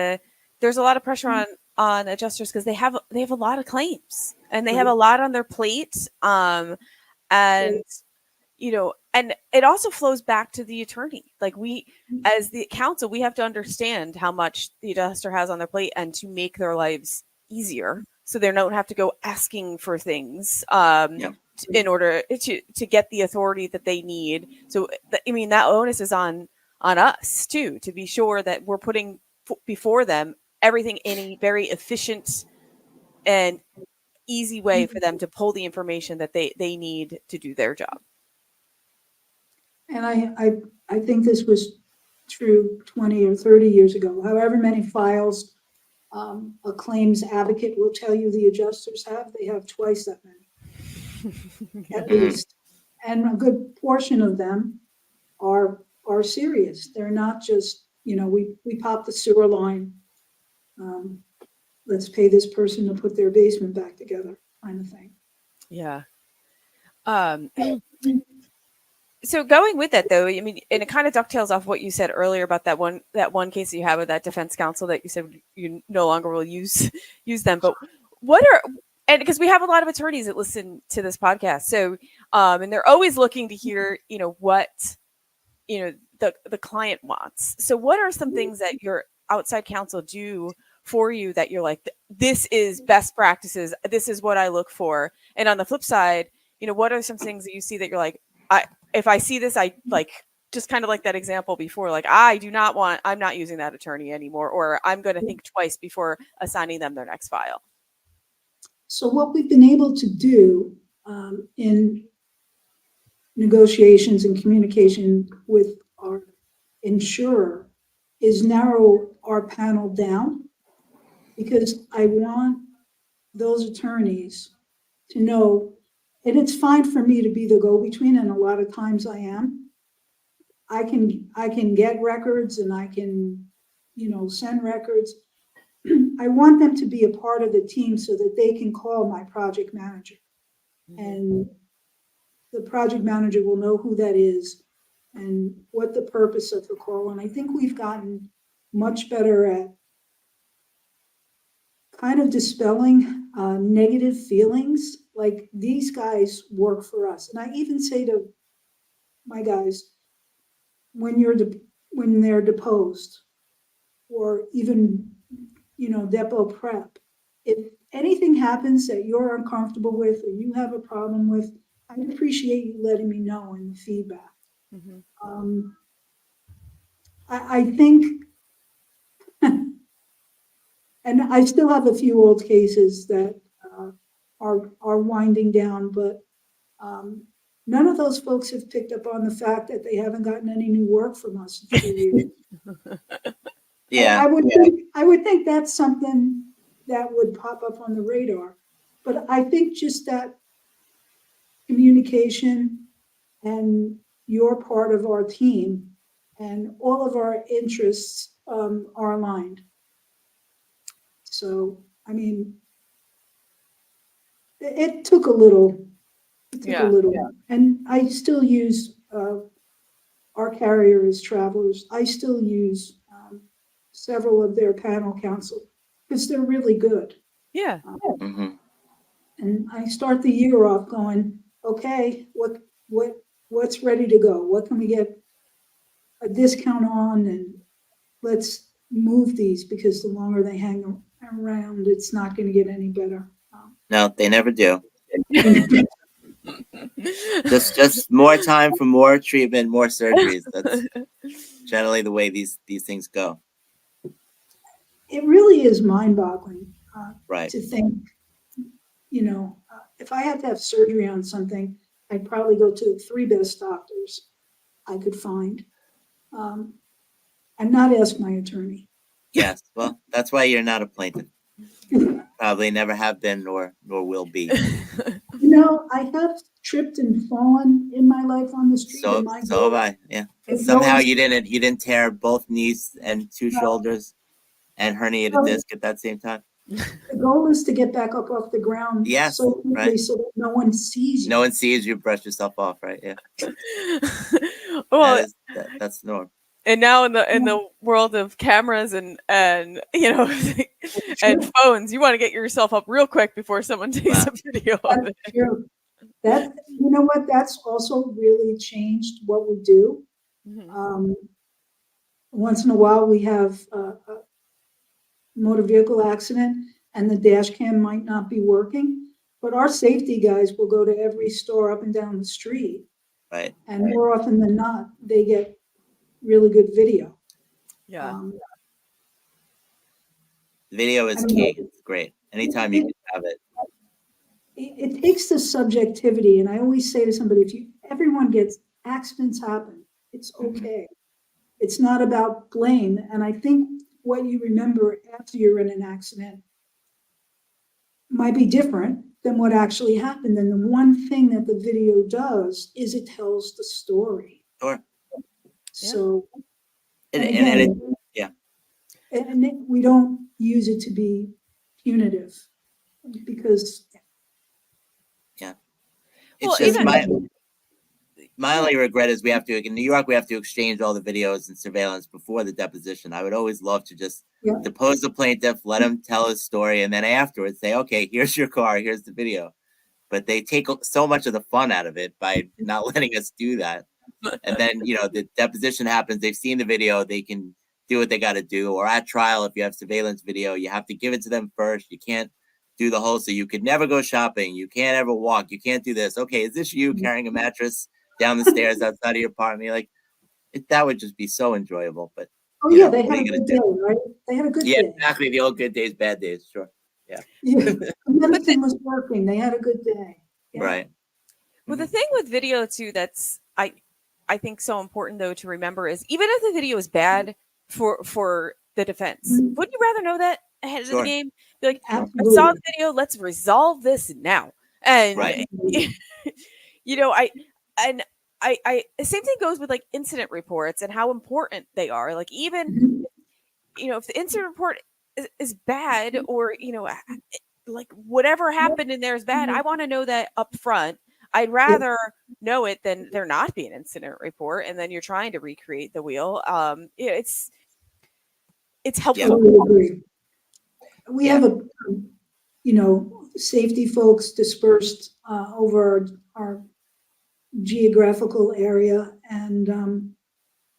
there's a lot of pressure on adjusters because they have a lot of claims and they have a lot on their plate. And and it also flows back to the attorney. Like we, as the counsel, we have to understand how much the adjuster has on their plate and to make their lives easier so they don't have to go asking for things in order to get the authority that they need. So, that onus is on us too, to be sure that we're putting before them everything in a very efficient and easy way for them to pull the information that they need to do their job. And I think this was true 20 or 30 years ago. However many files a claims advocate will tell you the adjusters have, they have twice that many, at least. And a good portion of them are serious. They're not just, we pop the sewer line, let's pay this person to put their basement back together kind of thing. Yeah. So going with that though, I mean, and it kind of dovetails off what you said earlier about that one case that you had with that defense counsel that you said you no longer will use them. But what are, and because we have a lot of attorneys that listen to this podcast, so and they're always looking to hear, what the client wants. So what are some things that your outside counsel do for you that you're like, this is best practices, this is what I look for? And on the flip side, what are some things that you see that you're like, if I see this, I like, just kind of like that example before, like, I'm not using that attorney anymore, or I'm going to think twice before assigning them their next file. So what we've been able to do in negotiations and communication with our insurer is narrow our panel down, because I want those attorneys to know, and it's fine for me to be the go-between, and a lot of times I am. I can get records and I can, send records. I want them to be a part of the team so that they can call my project manager. And the project manager will know who that is and what the purpose of the call. And I think we've gotten much better at kind of dispelling negative feelings. Like, these guys work for us. And I even say to my guys, when they're deposed, or even, depot prep, if anything happens that you're uncomfortable with or you have a problem with, I appreciate you letting me know in the feedback. Mm-hmm. I think, and I still have a few old cases that are winding down, but none of those folks have picked up on the fact that they haven't gotten any new work from us in 2 years. Yeah. I would think that's something that would pop up on the radar. But I think just that communication, and you're part of our team, and all of our interests are aligned. So, I mean, it took a little. And I still use our carrier as Travelers. I still use several of their panel counsel because they're really good. Yeah. And I start the year off going, okay, what's ready to go? What can we get a discount on? And let's move these, because the longer they hang around, it's not going to get any better. No, they never do. just more time for more treatment, more surgeries. That's generally the way these things go. It really is mind-boggling, right, to think, if I had to have surgery on something, I'd probably go to the 3 best doctors I could find, and not ask my attorney. Yes, well, that's why you're not a plaintiff. Probably never have been, nor will be. I have tripped and fallen in my life on the street. So have I. Yeah. Somehow you didn't tear both knees and 2 shoulders and herniate a disc at that same time. The goal is to get back up off the ground. Yes, so quickly, right. So that no one sees you. No one sees you brush yourself off, right? Yeah. Well, that's the norm. And now in the world of cameras and and phones, you want to get yourself up real quick before someone takes a video of it. True. That, what, that's also really changed what we do. Mm-hmm. Once in a while we have a motor vehicle accident and the dash cam might not be working, but our safety guys will go to every store up and down the street. Right. And more often than not, they get really good video. Yeah. Video is key. It's great. Anytime you can have it. It takes the subjectivity, and I always say to somebody, everyone gets accidents happen. It's okay. It's not about blame. And I think what you remember after you're in an accident might be different than what actually happened. And the one thing that the video does is it tells the story. Sure. So, and we don't use it to be punitive, because it's just My only regret is in New York, we have to exchange all the videos and surveillance before the deposition. I would always love to just depose the plaintiff, let him tell his story, and then afterwards say, okay, here's your car, here's the video. But they take so much of the fun out of it by not letting us do that. And then, the deposition happens, they've seen the video, they can do what they got to do. Or at trial, if you have surveillance video, you have to give it to them first. You can't do the whole, so you could never go shopping. You can't ever walk. You can't do this. Okay, is this you carrying a mattress down the stairs outside of your apartment? That would just be so enjoyable. But they had a good day, right? They had a good day. Yeah, exactly. The old good days, bad days. Sure. Yeah. Everything was working. They had a good day. Yeah. Right. Well, the thing with video too, that's I think so important though to remember is even if the video is bad for the defense, wouldn't you rather know that ahead of the game? Be like, Absolutely. I saw the video. Let's resolve this now. And right. I same thing goes with like incident reports and how important they are. Like even if the incident report is bad or like whatever happened in there is bad, I want to know that up front. I'd rather know it than there not be an incident report and then you're trying to recreate the wheel. It's helpful. Yeah. We have safety folks dispersed over our geographical area, and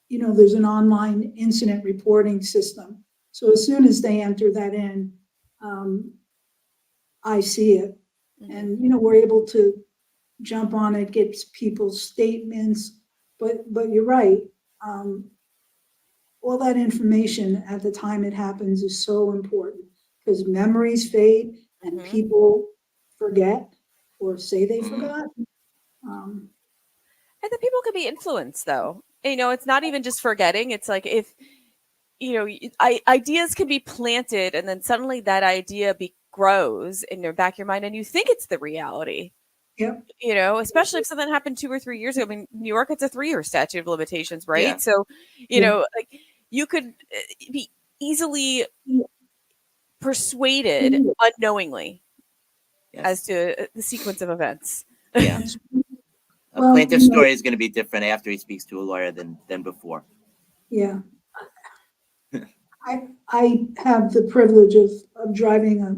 there's an online incident reporting system. So as soon as they enter that in, I see it, and we're able to jump on it, get people's statements. But you're right. All that information at the time it happens is so important because memories fade and people forget or say they forgot. And the people can be influenced though. It's not even just forgetting. It's like if, ideas can be planted and then suddenly that idea grows in your back of your mind and you think it's the reality. Yep. Especially if something happened 2 or 3 years ago. I mean, New York, it's a 3-year statute of limitations, right? Yeah. So, like you could be easily persuaded unknowingly as to the sequence of events. Yeah. A plaintiff's story is going to be different after he speaks to a lawyer than before. Yeah. I have the privilege of driving a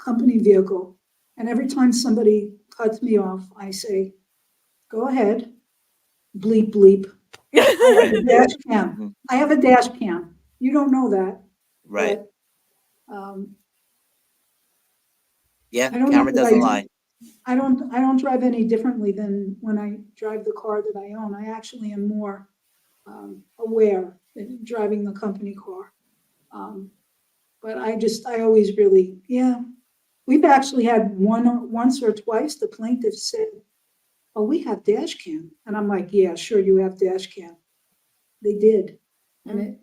company vehicle, and every time somebody cuts me off, I say, go ahead, bleep, bleep. I have a dash cam. I have a dash cam. You don't know that. Right. But, camera doesn't lie. I don't drive any differently than when I drive the car that I own. I actually am more aware than driving the company car. But I always really, we've actually had once or twice the plaintiff said, oh, we have dash cam. And I'm like, yeah, sure, you have dash cam. They did. And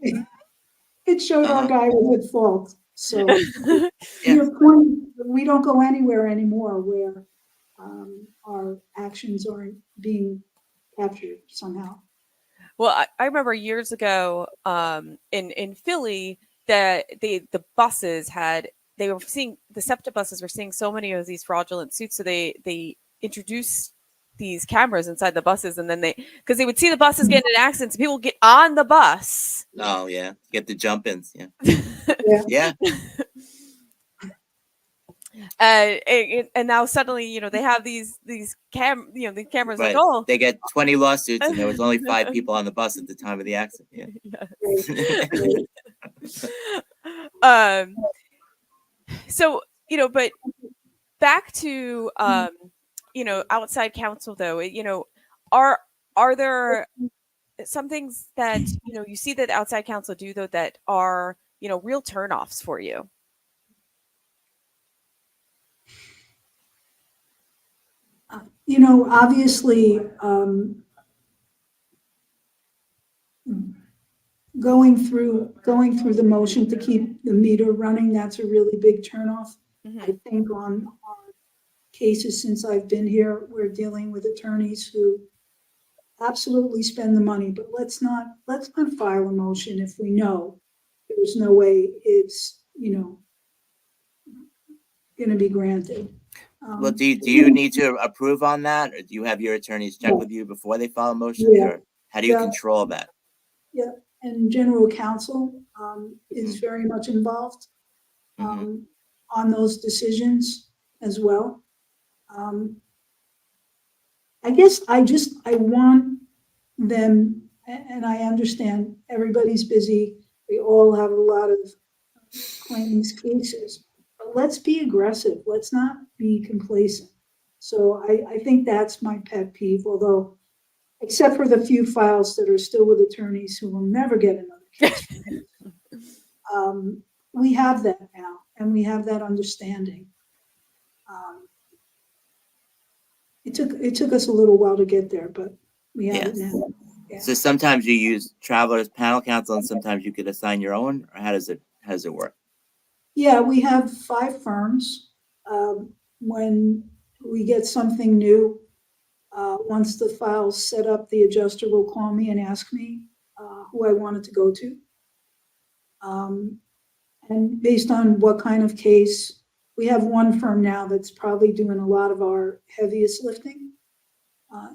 it showed our guy was at fault. So to your point, we don't go anywhere anymore where our actions aren't being captured somehow. Well, I remember years ago in Philly that the buses they were seeing, the SEPTA buses were seeing so many of these fraudulent suits. So they introduced these cameras inside the buses, and then because they would see the buses get in accidents, people would get on the bus. Oh yeah, get the jump-ins. Yeah. Yeah. And now suddenly, they have these cameras. Right. Like, oh, they get 20 lawsuits, and there was only 5 people on the bus at the time of the accident. Yeah. So but back to outside counsel though. Are there some things that you see that outside counsel do though that are real turnoffs for you? Obviously, going through the motion to keep the meter running, that's a really big turnoff. I think on our cases since I've been here, we're dealing with attorneys who absolutely spend the money, but let's not file a motion if we know there's no way it's going to be granted. Well, do you need to approve on that, or do you have your attorneys check with you before they file motions, Yeah. or how do you Yeah. control that? Yeah, and general counsel is Mhm. very much involved Mhm. on those decisions as well. I guess I want them, and I understand everybody's busy. We all have a lot of claims cases, but let's be aggressive. Let's not be complacent. So I think that's my pet peeve, although except for the few files that are still with attorneys who will never get another case from me. We have that now, and we have that understanding. It took us a little while to get there, but we have it Yes. now. Yeah. So sometimes you use Travelers Panel Counsel, and sometimes you could assign your own, or how does it work? Yeah, we have 5 firms. When we get something new, once the file's set up, the adjuster will call me and ask me who I want it to go to. And based on what kind of case, we have one firm now that's probably doing a lot of our heaviest lifting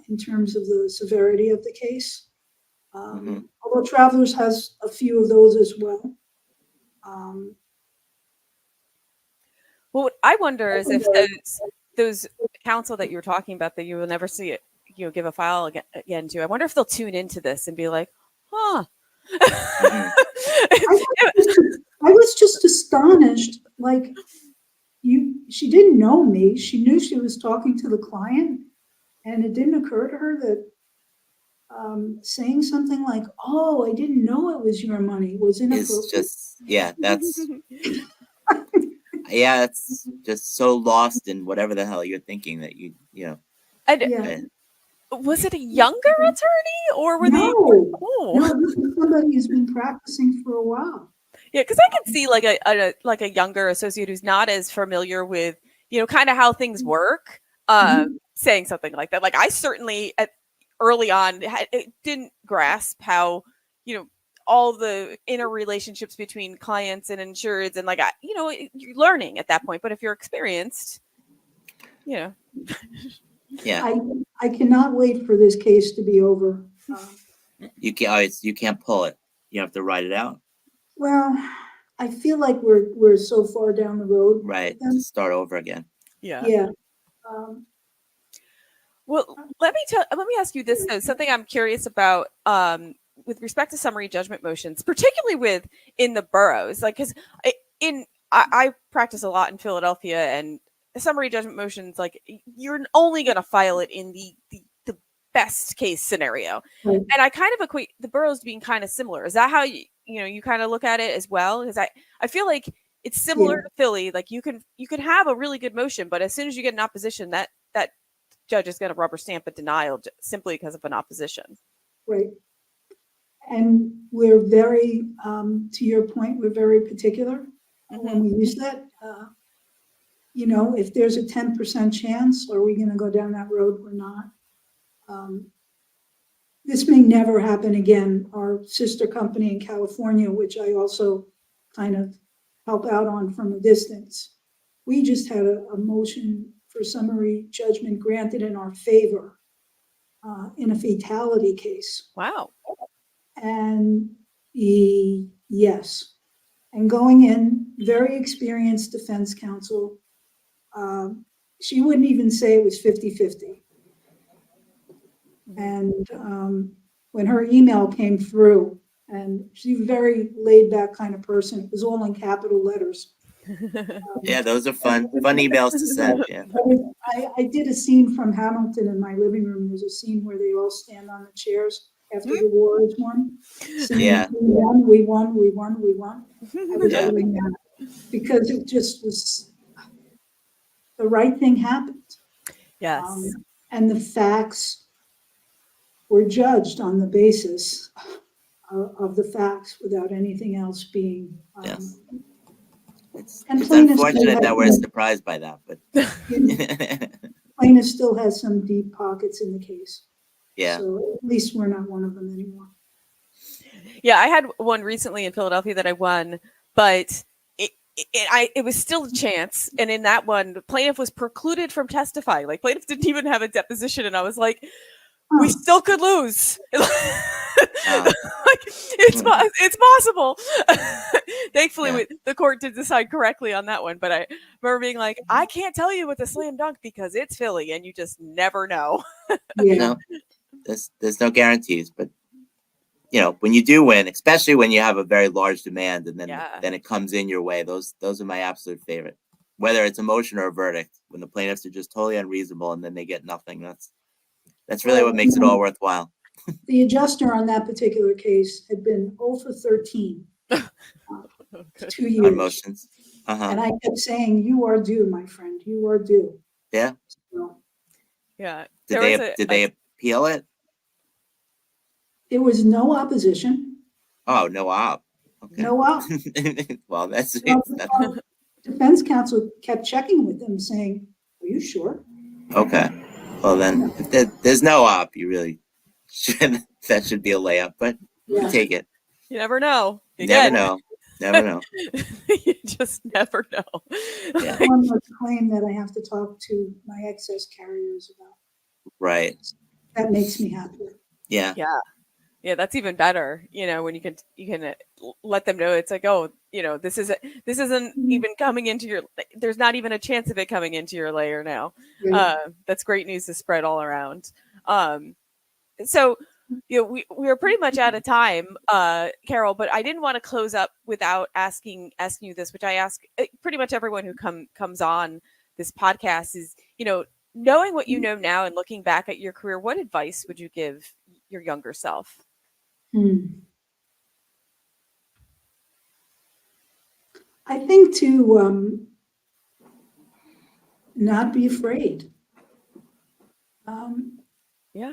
in terms of the severity of the case. Although Travelers has a few of those as well. What I wonder is if those counsel that you were talking about that you will never see it, give a file again to. I wonder if they'll tune into this and be like, huh. I was just astonished. Like, she didn't know me. She knew she was talking to the client, and it didn't occur to her that saying something like, "Oh, I didn't know it was your money," was inappropriate. It's just, that's just so lost in whatever the hell you're thinking that you know. And was it a younger attorney, or were they? No, this is somebody who's been practicing for a while. Yeah, because I can see like a younger associate who's not as familiar with kind of how things work, saying something like that. Like I certainly early on didn't grasp how all the interrelationships between clients and insureds, and you're learning at that point. But if you're experienced, Yeah. I cannot wait for this case to be over. You can't pull it. You have to write it out. Well, I feel like we're so far down the road. Right. To start over again. Yeah. Yeah. Well, let me ask you this though. Something I'm curious about with respect to summary judgment motions, particularly in the boroughs, like because I practice a lot in Philadelphia, and summary judgment motions, like you're only going to file it in the best case scenario, and I kind of equate the boroughs being kind of similar. Is that how you kind of look at it as well? Because I feel like it's similar to Philly. Like you can have a really good motion, but as soon as you get an opposition, that judge is going to rubber stamp a denial simply because of an opposition. Right. And we're very, to your point, we're very particular when we use that. If there's a 10% chance, are we going to go down that road? We're not. This may never happen again. Our sister company in California, which I also kind of help out on from a distance, we just had a motion for summary judgment granted in our favor in a fatality case. Wow. And yes. And going in, very experienced defense counsel. She wouldn't even say it was 50-50. And when her email came through, and she's a very laid back kind of person, it was all in capital letters. Yeah, those are fun emails to send. Yeah. I did a scene from Hamilton in my living room. There's a scene where they all stand on the chairs after the war is won. Yeah. We won. I was doing that because it just was the right thing happened. Yes. And the facts were judged on the basis of the facts without anything else being. Yes. It's unfortunate that we're surprised by that, but plaintiff still has some deep pockets in the case. Yeah. So at least we're not one of them anymore. Yeah, I had one recently in Philadelphia that I won, but it was still a chance. And in that one, the plaintiff was precluded from testifying. Like, plaintiff didn't even have a deposition. And I was like, we still could lose. Like, it's possible. Thankfully, the court did decide correctly on that one. But I remember being like, I can't tell you with a slam dunk because it's Philly and you just never know. No, there's no guarantees, but when you do win, especially when you have a very large demand and then it comes in your way, those are my absolute favorite. Whether it's a motion or a verdict, when the plaintiffs are just totally unreasonable and then they get nothing, that's really what makes it all worthwhile. The adjuster on that particular case had been 0 for 13 2 years. On motions. And I kept saying, you are due, my friend. You are due. Yeah. So, yeah. Did they appeal it? There was no opposition. Oh, no op. Okay. No op. Well, that's defense counsel kept checking with them saying, are you sure? Okay. Well, then, if there's no op, you really should. That should be a layup, but you take it. You never know. Never know. You just never know. Yeah. One more claim that I have to talk to my excess carriers about. Right. That makes me happier. Yeah. Yeah, that's even better. When you can let them know it's like, oh, this isn't even coming into your. There's not even a chance of it coming into your layer now. Right. That's great news to spread all around. So we are pretty much out of time, Carol. But I didn't want to close up without asking you this, which I ask pretty much everyone who comes on this podcast is, knowing what you know now and looking back at your career, what advice would you give your younger self? I think to not be afraid. Yeah.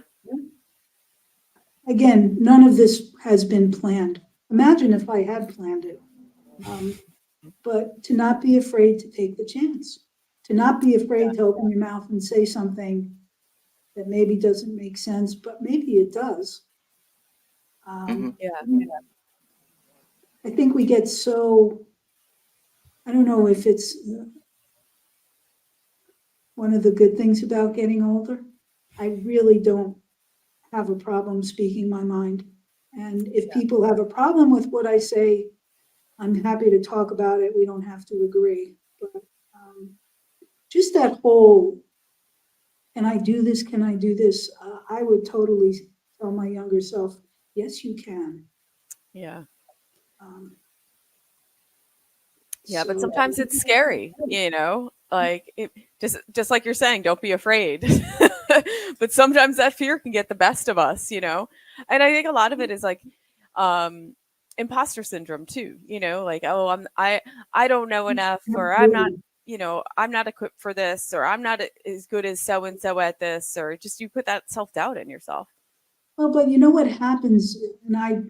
Again, none of this has been planned. Imagine if I had planned it. But to not be afraid to take the chance. To not be afraid to open your mouth and say something that maybe doesn't make sense, but maybe it does. I think we get so, I don't know if it's one of the good things about getting older. I really don't have a problem speaking my mind. And if people have a problem with what I say, I'm happy to talk about it. We don't have to agree. But just that whole, can I do this? Can I do this? I would totally tell my younger self, yes, you can. Yeah. So, but sometimes it's scary, like just like you're saying, don't be afraid. But sometimes that fear can get the best of us, and I think a lot of it is like imposter syndrome too, like, oh, I don't know enough, or I'm not equipped for this, or I'm not as good as so and so at this, or just you put that self-doubt in yourself. Well, but you know what happens, and I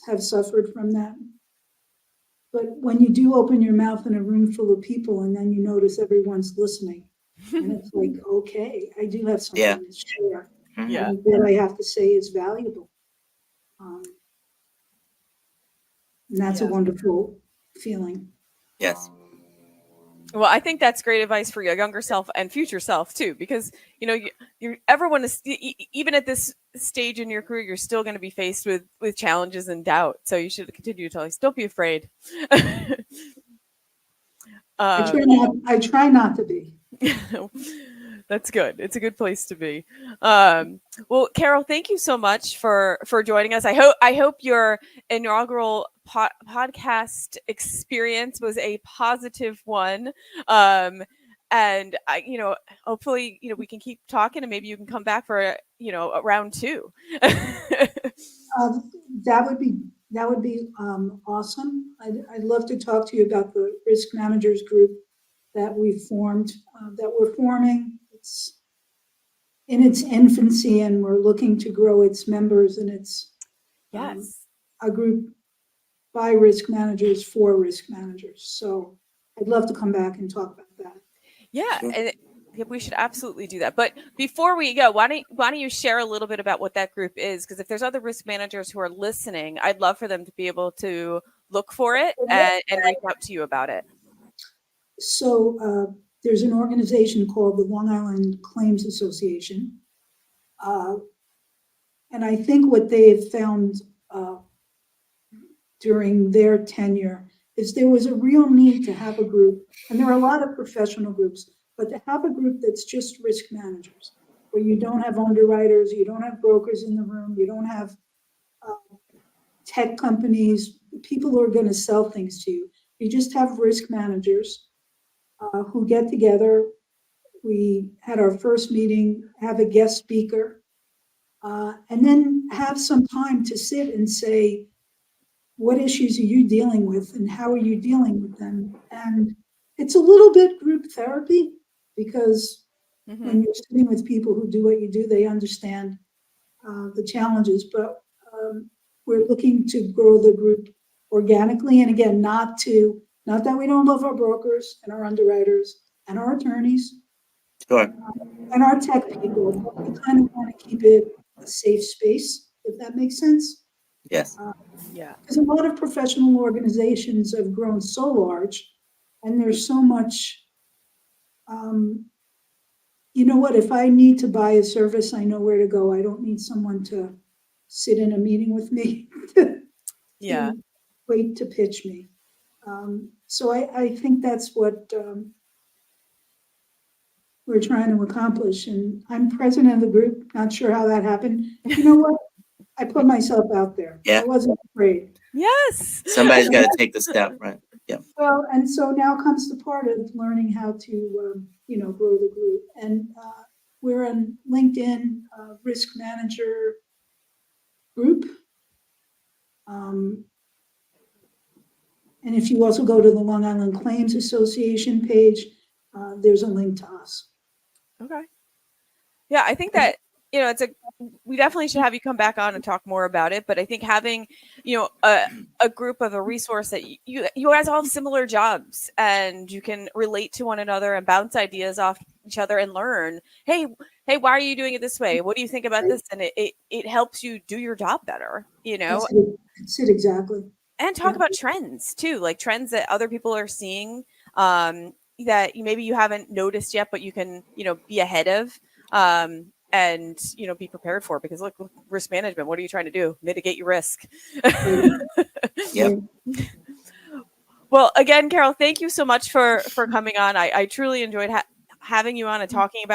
have suffered from that. But when you do open your mouth in a room full of people and then you notice everyone's listening, and it's like, okay, I do have something to share. Yeah. And what I have to say is valuable. And that's a wonderful feeling. Yes. Well, I think that's great advice for your younger self and future self too, because everyone is, even at this stage in your career, you're still going to be faced with challenges and doubt. So you should continue to tell us, don't be afraid. I try not to be. That's good. It's a good place to be. Well, Carol, thank you so much for joining us. I hope your inaugural podcast experience was a positive one. And hopefully, we can keep talking, and maybe you can come back for a round 2. That would be awesome. I'd love to talk to you about the risk managers group that we formed, that we're forming. It's in its infancy, and we're looking to grow its members, and it's a group by risk managers for risk managers. So I'd love to come back and talk about that. Yeah, and we should absolutely do that. But before we go, why don't you share a little bit about what that group is? Because if there's other risk managers who are listening, I'd love for them to be able to look for it and reach out to you about it? So there's an organization called the Long Island Claims Association. And I think what they have found during their tenure is there was a real need to have a group, and there are a lot of professional groups, but to have a group that's just risk managers, where you don't have underwriters, you don't have brokers in the room, you don't have tech companies, people who are going to sell things to you. You just have risk managers who get together. We had our first meeting, have a guest speaker, and then have some time to sit and say, what issues are you dealing with and how are you dealing with them? And it's a little bit group therapy because when you're sitting with people who do what you do, they understand the challenges. But we're looking to grow the group organically. And again, not that we don't love our brokers and our underwriters and our attorneys, Sure. and our tech people, but we kind of want to keep it a safe space, if that makes sense. Yes. Yeah. Because a lot of professional organizations have grown so large, and there's so much, you know what, if I need to buy a service, I know where to go. I don't need someone to sit in a meeting with me to wait to pitch me. So I think that's what we're trying to accomplish. And I'm president of the group, not sure how that happened. You know what? I put myself out there. Yeah. I wasn't afraid. Yes. Somebody's got to take the step, right? Yeah. Well, and so now comes the part of learning how to, grow the group. And we're on LinkedIn risk manager group. And if you also go to the Long Island Claims Association page, there's a link to us. Okay. Yeah, I think that, we definitely should have you come back on and talk more about it. But I think having, a group of a resource that you guys all have similar jobs and you can relate to one another and bounce ideas off each other and learn, hey, why are you doing it this way? What do you think about this? And it helps you do your job better, That's it exactly. And talk about trends too, like trends that other people are seeing that maybe you haven't noticed yet, but you can, be ahead of. And be prepared for, because look, risk management, what are you trying to do? Mitigate your risk. Yep. Well, again, Carol, thank you so much for coming on. I truly enjoyed having you on and talking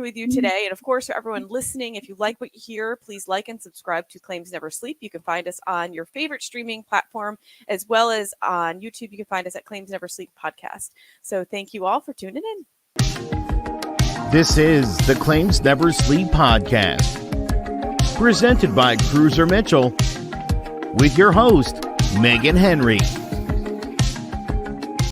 with you today. And of course, for everyone listening, if you like what you hear, please like and subscribe to Claims Never Sleep. You can find us on your favorite streaming platform, as well as on YouTube. You can find us at Claims Never Sleep Podcast. So thank you all for tuning in. This is the Claims Never Sleep Podcast, presented by Cruiser Mitchell, with your host, Meghan Henry.